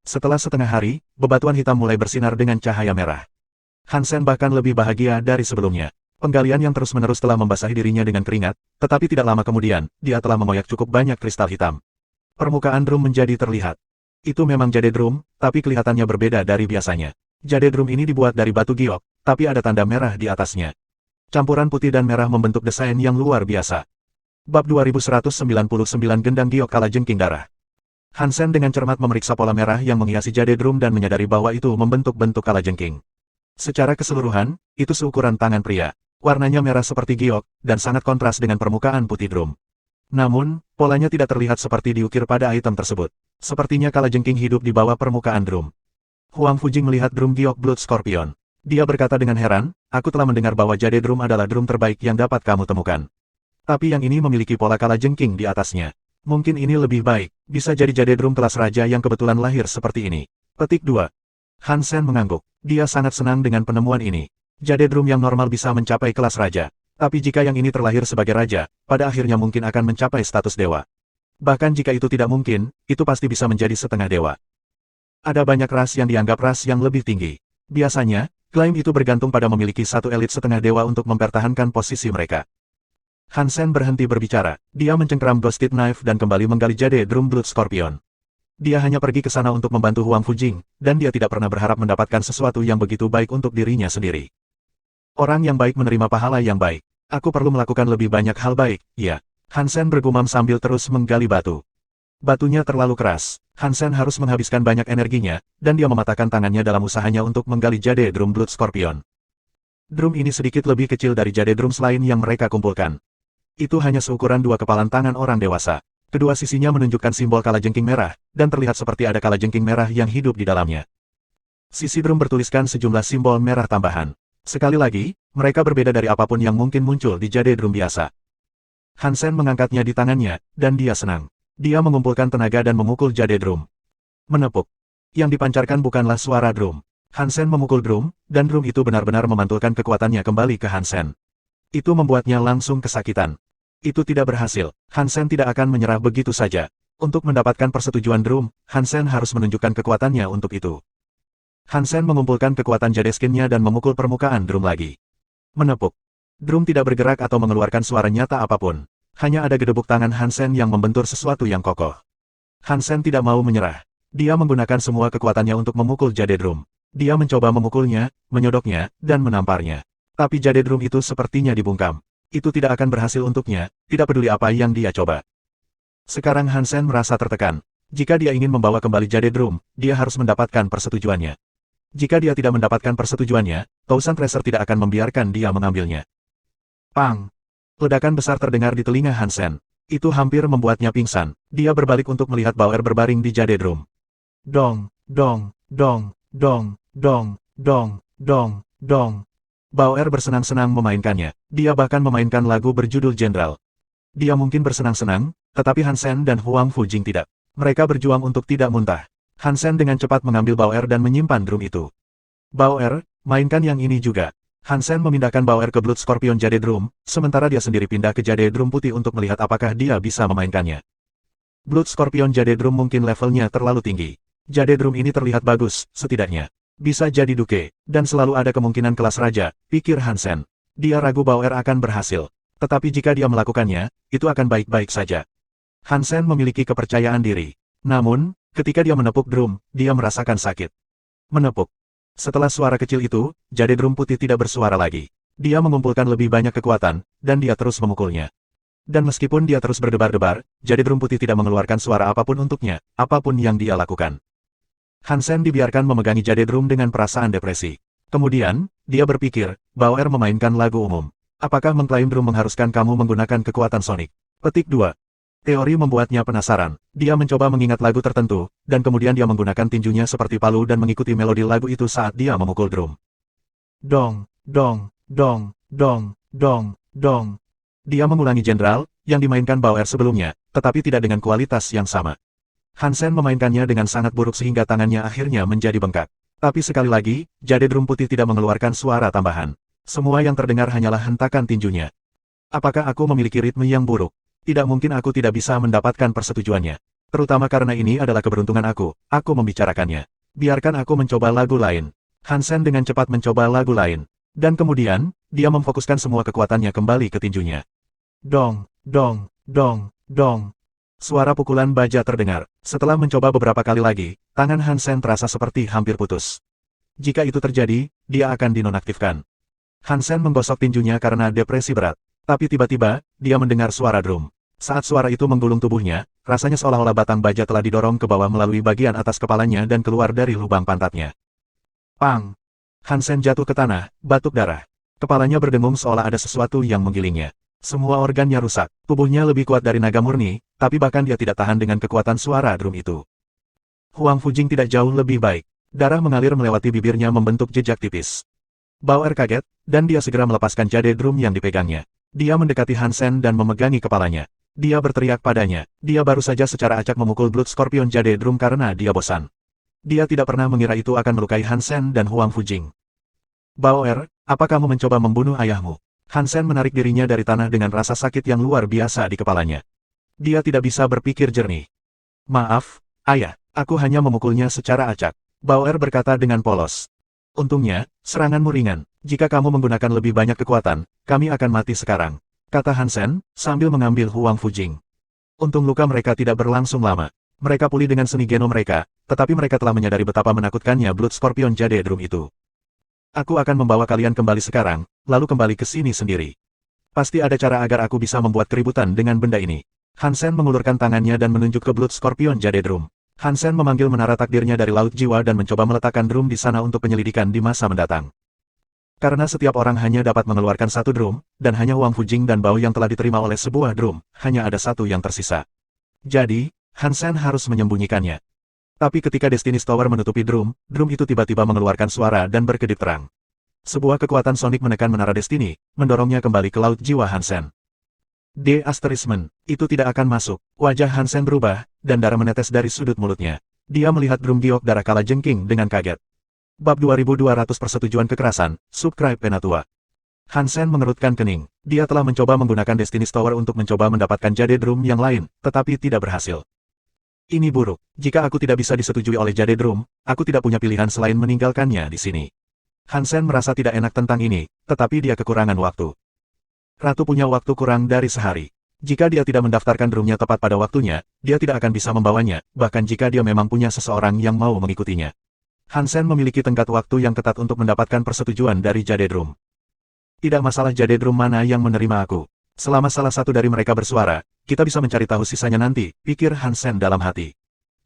Setelah setengah hari, bebatuan hitam mulai bersinar dengan cahaya merah. Hansen bahkan lebih bahagia dari sebelumnya. Penggalian yang terus-menerus telah membasahi dirinya dengan keringat, tetapi tidak lama kemudian, dia telah memoyak cukup banyak kristal hitam. Permukaan drum menjadi terlihat. Itu memang jade drum, tapi kelihatannya berbeda dari biasanya. Jade drum ini dibuat dari batu giok, tapi ada tanda merah di atasnya. Campuran putih dan merah membentuk desain yang luar biasa. Bab 2199 Gendang Giok Kalajengking Darah. Hansen dengan cermat memeriksa pola merah yang menghiasi jade drum dan menyadari bahwa itu membentuk bentuk kalajengking. Secara keseluruhan, itu seukuran tangan pria. Warnanya merah seperti giok, dan sangat kontras dengan permukaan putih drum. Namun, polanya tidak terlihat seperti diukir pada item tersebut. Sepertinya kalajengking hidup di bawah permukaan drum. Huang Fujing melihat drum giok Blood Scorpion. Dia berkata dengan heran, "Aku telah mendengar bahwa jade drum adalah drum terbaik yang dapat kamu temukan. Tapi yang ini memiliki pola kalajengking di atasnya. Mungkin ini lebih baik, bisa jadi jade drum kelas raja yang kebetulan lahir seperti ini." Petik 2. Hansen mengangguk. Dia sangat senang dengan penemuan ini. Jade drum yang normal bisa mencapai kelas raja. Tapi jika yang ini terlahir sebagai raja, pada akhirnya mungkin akan mencapai status dewa. Bahkan jika itu tidak mungkin, itu pasti bisa menjadi setengah dewa. Ada banyak ras yang dianggap ras yang lebih tinggi. Biasanya, klaim itu bergantung pada memiliki satu elit setengah dewa untuk mempertahankan posisi mereka. Hansen berhenti berbicara. Dia mencengkeram Ghosted Knife dan kembali menggali jade drum Blood Scorpion. Dia hanya pergi ke sana untuk membantu Huang Fujing, dan dia tidak pernah berharap mendapatkan sesuatu yang begitu baik untuk dirinya sendiri. Orang yang baik menerima pahala yang baik. Aku perlu melakukan lebih banyak hal baik, ya. Hansen bergumam sambil terus menggali batu. Batunya terlalu keras. Hansen harus menghabiskan banyak energinya, dan dia mematahkan tangannya dalam usahanya untuk menggali jade drum Blood Scorpion. Drum ini sedikit lebih kecil dari jade drum lain yang mereka kumpulkan. Itu hanya seukuran 2 kepalan tangan orang dewasa. Kedua sisinya menunjukkan simbol kalajengking merah, dan terlihat seperti ada kalajengking merah yang hidup di dalamnya. Sisi drum bertuliskan sejumlah simbol merah tambahan. Sekali lagi, mereka berbeda dari apapun yang mungkin muncul di jade drum biasa. Hansen mengangkatnya di tangannya, dan dia senang. Dia mengumpulkan tenaga dan memukul jade drum. Menepuk. Yang dipancarkan bukanlah suara drum. Hansen memukul drum, dan drum itu benar-benar memantulkan kekuatannya kembali ke Hansen. Itu membuatnya langsung kesakitan. Itu tidak berhasil. Hansen tidak akan menyerah begitu saja. Untuk mendapatkan persetujuan Drum, Hansen harus menunjukkan kekuatannya untuk itu. Hansen mengumpulkan kekuatan Jadeskin-nya dan memukul permukaan Drum lagi. Menepuk. Drum tidak bergerak atau mengeluarkan suara nyata apapun. Hanya ada gedebuk tangan Hansen yang membentur sesuatu yang kokoh. Hansen tidak mau menyerah. Dia menggunakan semua kekuatannya untuk memukul Jade Drum. Dia mencoba memukulnya, menyodoknya, dan menamparnya. Tapi Jade Drum itu sepertinya dibungkam. Itu tidak akan berhasil untuknya, tidak peduli apa yang dia coba. Sekarang Hansen merasa tertekan. Jika dia ingin membawa kembali Jade Drum, dia harus mendapatkan persetujuannya. Jika dia tidak mendapatkan persetujuannya, Tousan Tracer tidak akan membiarkan dia mengambilnya. Pang! Ledakan besar terdengar di telinga Hansen. Itu hampir membuatnya pingsan. Dia berbalik untuk melihat Bauer berbaring di Jade Drum. Dong, dong, dong, dong, dong, dong, dong, dong. Bauer bersenang-senang memainkannya. Dia bahkan memainkan lagu berjudul Jenderal. Dia mungkin bersenang-senang, tetapi Hansen dan Huang Fujing tidak. Mereka berjuang untuk tidak muntah. Hansen dengan cepat mengambil Bauer dan menyimpan drum itu. Bauer, mainkan yang ini juga. Hansen memindahkan Bauer ke Blood Scorpion Jade Drum, sementara dia sendiri pindah ke Jade Drum putih untuk melihat apakah dia bisa memainkannya. Blood Scorpion Jade Drum mungkin levelnya terlalu tinggi. Jade Drum ini terlihat bagus, setidaknya. Bisa jadi duke, dan selalu ada kemungkinan kelas raja, pikir Hansen. Dia ragu Bauer akan berhasil. Tetapi jika dia melakukannya, itu akan baik-baik saja. Hansen memiliki kepercayaan diri. Namun, ketika dia menepuk drum, dia merasakan sakit. Menepuk. Setelah suara kecil itu, Jade Drum putih tidak bersuara lagi. Dia mengumpulkan lebih banyak kekuatan, dan dia terus memukulnya. Dan meskipun dia terus berdebar-debar, Jade Drum putih tidak mengeluarkan suara apapun untuknya, apapun yang dia lakukan. Hansen dibiarkan memegangi Jade Drum dengan perasaan depresi. Kemudian, dia berpikir, Bauer memainkan lagu umum. Apakah mengklaim drum mengharuskan kamu menggunakan kekuatan sonik? Petik 2. Teori membuatnya penasaran. Dia mencoba mengingat lagu tertentu, dan kemudian dia menggunakan tinjunya seperti palu dan mengikuti melodi lagu itu saat dia memukul drum. Dong, dong, dong, dong, dong, dong. Dia mengulangi Jenderal, yang dimainkan Bauer sebelumnya, tetapi tidak dengan kualitas yang sama. Hansen memainkannya dengan sangat buruk sehingga tangannya akhirnya menjadi bengkak. Tapi sekali lagi, Jade Drum putih tidak mengeluarkan suara tambahan. Semua yang terdengar hanyalah hentakan tinjunya. Apakah aku memiliki ritme yang buruk? Tidak mungkin aku tidak bisa mendapatkan persetujuannya. Terutama karena ini adalah keberuntungan aku membicarakannya. Biarkan aku mencoba lagu lain. Hansen dengan cepat mencoba lagu lain. Dan kemudian, dia memfokuskan semua kekuatannya kembali ke tinjunya. Dong, dong, dong, dong. Suara pukulan baja terdengar. Setelah mencoba beberapa kali lagi, tangan Hansen terasa seperti hampir putus. Jika itu terjadi, dia akan dinonaktifkan. Hansen menggosok tinjunya karena depresi berat. Tapi tiba-tiba, dia mendengar suara drum. Saat suara itu menggulung tubuhnya, rasanya seolah-olah batang baja telah didorong ke bawah melalui bagian atas kepalanya dan keluar dari lubang pantatnya. Pang! Hansen jatuh ke tanah, batuk darah. Kepalanya berdengung seolah ada sesuatu yang menggilingnya. Semua organnya rusak. Tubuhnya lebih kuat dari naga murni, tapi bahkan dia tidak tahan dengan kekuatan suara drum itu. Huang Fujing tidak jauh lebih baik. Darah mengalir melewati bibirnya membentuk jejak tipis. Bauer kaget, dan dia segera melepaskan Jade Drum yang dipegangnya. Dia mendekati Hansen dan memegangi kepalanya. Dia berteriak padanya. Dia baru saja secara acak memukul Blood Scorpion Jade Drum karena dia bosan. Dia tidak pernah mengira itu akan melukai Hansen dan Huang Fujing. Bauer, apa kamu mencoba membunuh ayahmu? Hansen menarik dirinya dari tanah dengan rasa sakit yang luar biasa di kepalanya. Dia tidak bisa berpikir jernih. Maaf, ayah, aku hanya memukulnya secara acak. Bauer berkata dengan polos. Untungnya, seranganmu ringan. Jika kamu menggunakan lebih banyak kekuatan, kami akan mati sekarang, kata Hansen, sambil mengambil Huang Fujing. Untung luka mereka tidak berlangsung lama. Mereka pulih dengan seni geno mereka, tetapi mereka telah menyadari betapa menakutkannya Blood Scorpion Jade Drum itu. Aku akan membawa kalian kembali sekarang, lalu kembali ke sini sendiri. Pasti ada cara agar aku bisa membuat keributan dengan benda ini. Hansen mengulurkan tangannya dan menunjuk ke Blood Scorpion Jade Drum. Hansen memanggil menara takdirnya dari Laut Jiwa dan mencoba meletakkan drum di sana untuk penyelidikan di masa mendatang. Karena setiap orang hanya dapat mengeluarkan satu drum, dan hanya Huang Fujing dan Bao yang telah diterima oleh sebuah drum, hanya ada satu yang tersisa. Jadi, Hansen harus menyembunyikannya. Tapi ketika Destiny's Tower menutupi drum itu tiba-tiba mengeluarkan suara dan berkedip terang. Sebuah kekuatan sonik menekan menara Destiny, mendorongnya kembali ke Laut Jiwa Hansen. Asterismen, itu tidak akan masuk. Wajah Hansen berubah, dan darah menetes dari sudut mulutnya. Dia melihat drum giok darah kala jengking dengan kaget. Bab 2200 Persetujuan Kekerasan, Subscribe Penatua. Hansen mengerutkan kening. Dia telah mencoba menggunakan Destiny's Tower untuk mencoba mendapatkan Jade Drum yang lain, tetapi tidak berhasil. Ini buruk. Jika aku tidak bisa disetujui oleh Jade Drum, aku tidak punya pilihan selain meninggalkannya di sini. Hansen merasa tidak enak tentang ini, tetapi dia kekurangan waktu. Ratu punya waktu kurang dari sehari. Jika dia tidak mendaftarkan drumnya tepat pada waktunya, dia tidak akan bisa membawanya, bahkan jika dia memang punya seseorang yang mau mengikutinya. Hansen memiliki tenggat waktu yang ketat untuk mendapatkan persetujuan dari Jade Drum. Tidak masalah Jade Drum mana yang menerima aku. Selama salah satu dari mereka bersuara, kita bisa mencari tahu sisanya nanti, pikir Hansen dalam hati.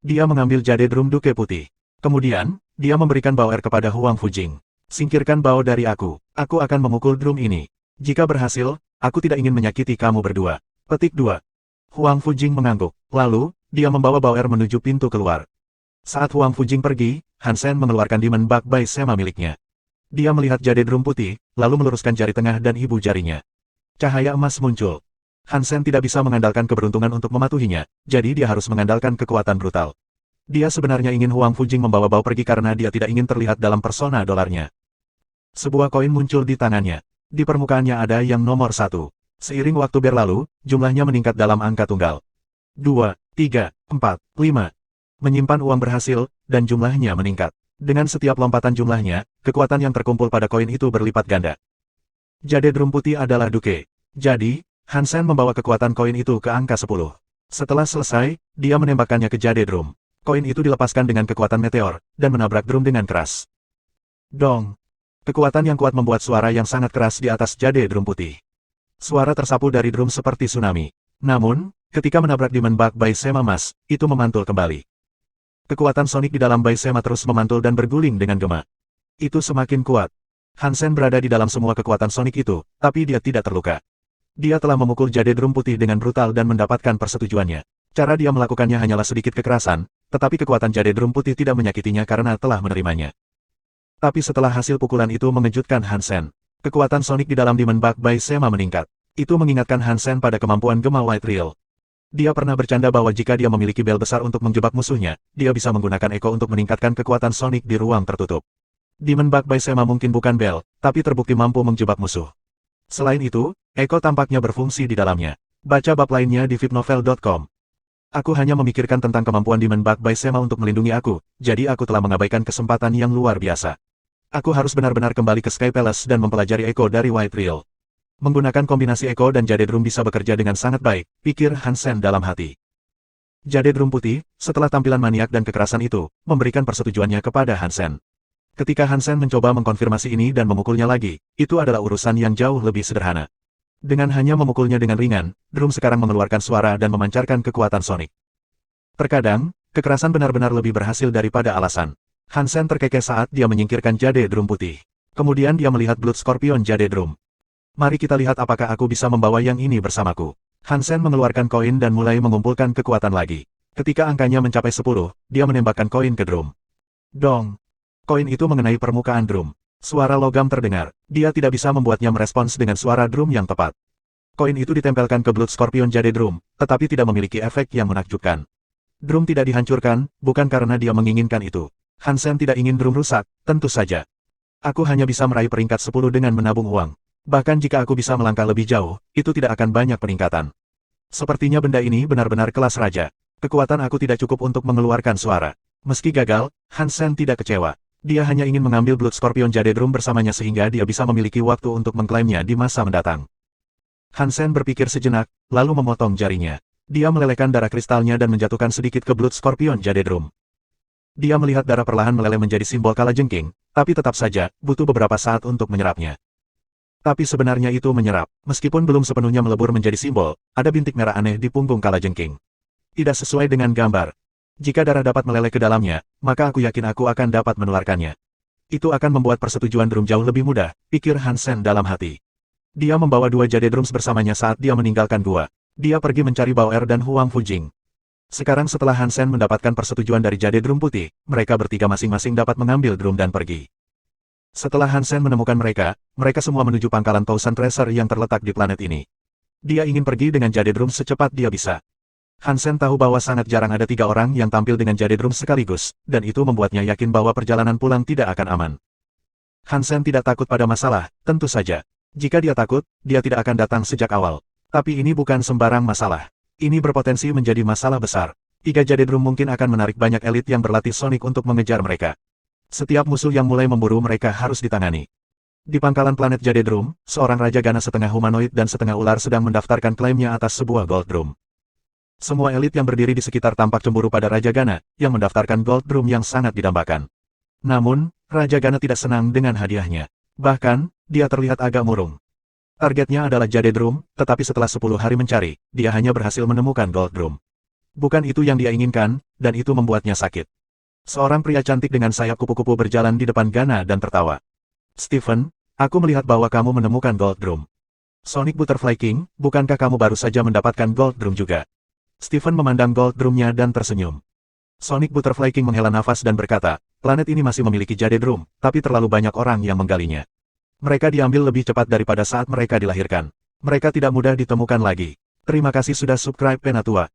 Dia mengambil Jade Drum Duke Putih. Kemudian, dia memberikan Bauer kepada Huang Fujing. Singkirkan Bao dari aku akan memukul drum ini. Jika berhasil, aku tidak ingin menyakiti kamu berdua. Petik 2. Huang Fujing mengangguk. Lalu, dia membawa Bauer menuju pintu keluar. Saat Huang Fujing pergi, Hansen mengeluarkan Demon Bug by Sema miliknya. Dia melihat Jade Drum Putih, lalu meluruskan jari tengah dan ibu jarinya. Cahaya emas muncul. Hansen tidak bisa mengandalkan keberuntungan untuk mematuhinya, jadi dia harus mengandalkan kekuatan brutal. Dia sebenarnya ingin Huang Fujing membawa Bao pergi karena dia tidak ingin terlihat dalam persona dolarnya. Sebuah koin muncul di tangannya. Di permukaannya ada yang nomor 1. Seiring waktu berlalu, jumlahnya meningkat dalam angka tunggal. 2, 3, 4, 5. Menyimpan uang berhasil, dan jumlahnya meningkat. Dengan setiap lompatan jumlahnya, kekuatan yang terkumpul pada koin itu berlipat ganda. Jade Drum Putih adalah Duke. Jadi, Hansen membawa kekuatan koin itu ke angka 10. Setelah selesai, dia menembakkannya ke Jade Drum. Koin itu dilepaskan dengan kekuatan meteor, dan menabrak drum dengan keras. Dong! Kekuatan yang kuat membuat suara yang sangat keras di atas Jade Drum Putih. Suara tersapu dari drum seperti tsunami. Namun, ketika menabrak Demon Bug by Sema Mas, itu memantul kembali. Kekuatan sonik di dalam By Sema terus memantul dan berguling dengan gema. Itu semakin kuat. Hansen berada di dalam semua kekuatan sonik itu, tapi dia tidak terluka. Dia telah memukul Jade Drum Putih dengan brutal dan mendapatkan persetujuannya. Cara dia melakukannya hanyalah sedikit kekerasan, tetapi kekuatan Jade Drum Putih tidak menyakitinya karena telah menerimanya. Tapi setelah hasil pukulan itu mengejutkan Hansen. Kekuatan sonik di dalam Demon Bug by Sema meningkat. Itu mengingatkan Hansen pada kemampuan gema White Real. Dia pernah bercanda bahwa jika dia memiliki bel besar untuk menjebak musuhnya, dia bisa menggunakan Echo untuk meningkatkan kekuatan sonik di ruang tertutup. Demon Bug by Sema mungkin bukan bel, tapi terbukti mampu menjebak musuh. Selain itu, Echo tampaknya berfungsi di dalamnya. Baca bab lainnya di vipnovel.com. Aku hanya memikirkan tentang kemampuan Demon Bug by Sema untuk melindungi aku, jadi aku telah mengabaikan kesempatan yang luar biasa. Aku harus benar-benar kembali ke Sky Palace dan mempelajari Echo dari White Real. Menggunakan kombinasi Echo dan Jade Drum bisa bekerja dengan sangat baik, pikir Hansen dalam hati. Jade Drum Putih, setelah tampilan maniak dan kekerasan itu, memberikan persetujuannya kepada Hansen. Ketika Hansen mencoba mengkonfirmasi ini dan memukulnya lagi, itu adalah urusan yang jauh lebih sederhana. Dengan hanya memukulnya dengan ringan, drum sekarang mengeluarkan suara dan memancarkan kekuatan sonik. Terkadang, kekerasan benar-benar lebih berhasil daripada alasan. Hansen terkekeh saat dia menyingkirkan Jade Drum Putih. Kemudian dia melihat Blood Scorpion Jade Drum. Mari kita lihat apakah aku bisa membawa yang ini bersamaku. Hansen mengeluarkan koin dan mulai mengumpulkan kekuatan lagi. Ketika angkanya mencapai 10, dia menembakkan koin ke drum. Dong! Koin itu mengenai permukaan drum. Suara logam terdengar. Dia tidak bisa membuatnya merespons dengan suara drum yang tepat. Koin itu ditempelkan ke Blood Scorpion Jade Drum, tetapi tidak memiliki efek yang menakjubkan. Drum tidak dihancurkan, bukan karena dia menginginkan itu. Hansen tidak ingin drum rusak, tentu saja. Aku hanya bisa meraih peringkat 10 dengan menabung uang. Bahkan jika aku bisa melangkah lebih jauh, itu tidak akan banyak peningkatan. Sepertinya benda ini benar-benar kelas raja. Kekuatan aku tidak cukup untuk mengeluarkan suara. Meski gagal, Hansen tidak kecewa. Dia hanya ingin mengambil Blood Scorpion Jade Drum bersamanya sehingga dia bisa memiliki waktu untuk mengklaimnya di masa mendatang. Hansen berpikir sejenak, lalu memotong jarinya. Dia melelehkan darah kristalnya dan menjatuhkan sedikit ke Blood Scorpion Jade Drum. Dia melihat darah perlahan meleleh menjadi simbol kalajengking, tapi tetap saja, butuh beberapa saat untuk menyerapnya. Tapi sebenarnya itu menyerap, meskipun belum sepenuhnya melebur menjadi simbol, ada bintik merah aneh di punggung kalajengking. Tidak sesuai dengan gambar. Jika darah dapat meleleh ke dalamnya, maka aku yakin aku akan dapat menularkannya. Itu akan membuat persetujuan drum jauh lebih mudah, pikir Hansen dalam hati. Dia membawa 2 Jade Drums bersamanya saat dia meninggalkan gua. Dia pergi mencari Bauer dan Huang Fujing. Sekarang setelah Hansen mendapatkan persetujuan dari Jade Drum Putih, mereka bertiga masing-masing dapat mengambil drum dan pergi. Setelah Hansen menemukan mereka, mereka semua menuju pangkalan Thousand Tracer yang terletak di planet ini. Dia ingin pergi dengan Jade Drum secepat dia bisa. Hansen tahu bahwa sangat jarang ada 3 orang yang tampil dengan Jade Drum sekaligus, dan itu membuatnya yakin bahwa perjalanan pulang tidak akan aman. Hansen tidak takut pada masalah, tentu saja. Jika dia takut, dia tidak akan datang sejak awal. Tapi ini bukan sembarang masalah. Ini berpotensi menjadi masalah besar. 3 Jade Drum mungkin akan menarik banyak elit yang berlatih Sonic untuk mengejar mereka. Setiap musuh yang mulai memburu mereka harus ditangani. Di pangkalan planet Jade Drum, seorang Raja Gana setengah humanoid dan setengah ular sedang mendaftarkan klaimnya atas sebuah Gold Drum. Semua elit yang berdiri di sekitar tampak cemburu pada Raja Gana, yang mendaftarkan Gold Drum yang sangat didambakan. Namun, Raja Gana tidak senang dengan hadiahnya. Bahkan, dia terlihat agak murung. Targetnya adalah Jade Drum, tetapi setelah 10 hari mencari, dia hanya berhasil menemukan Gold Drum. Bukan itu yang dia inginkan, dan itu membuatnya sakit. Seorang pria cantik dengan sayap kupu-kupu berjalan di depan Gana dan tertawa. Stephen, aku melihat bahwa kamu menemukan Gold Drum. Sonic Butterfly King, bukankah kamu baru saja mendapatkan Gold Drum juga? Stephen memandang Gold Drum-nya dan tersenyum. Sonic Butterfly King menghela nafas dan berkata, planet ini masih memiliki Jade Drum, tapi terlalu banyak orang yang menggalinya. Mereka diambil lebih cepat daripada saat mereka dilahirkan. Mereka tidak mudah ditemukan lagi. Terima kasih sudah subscribe Penatua.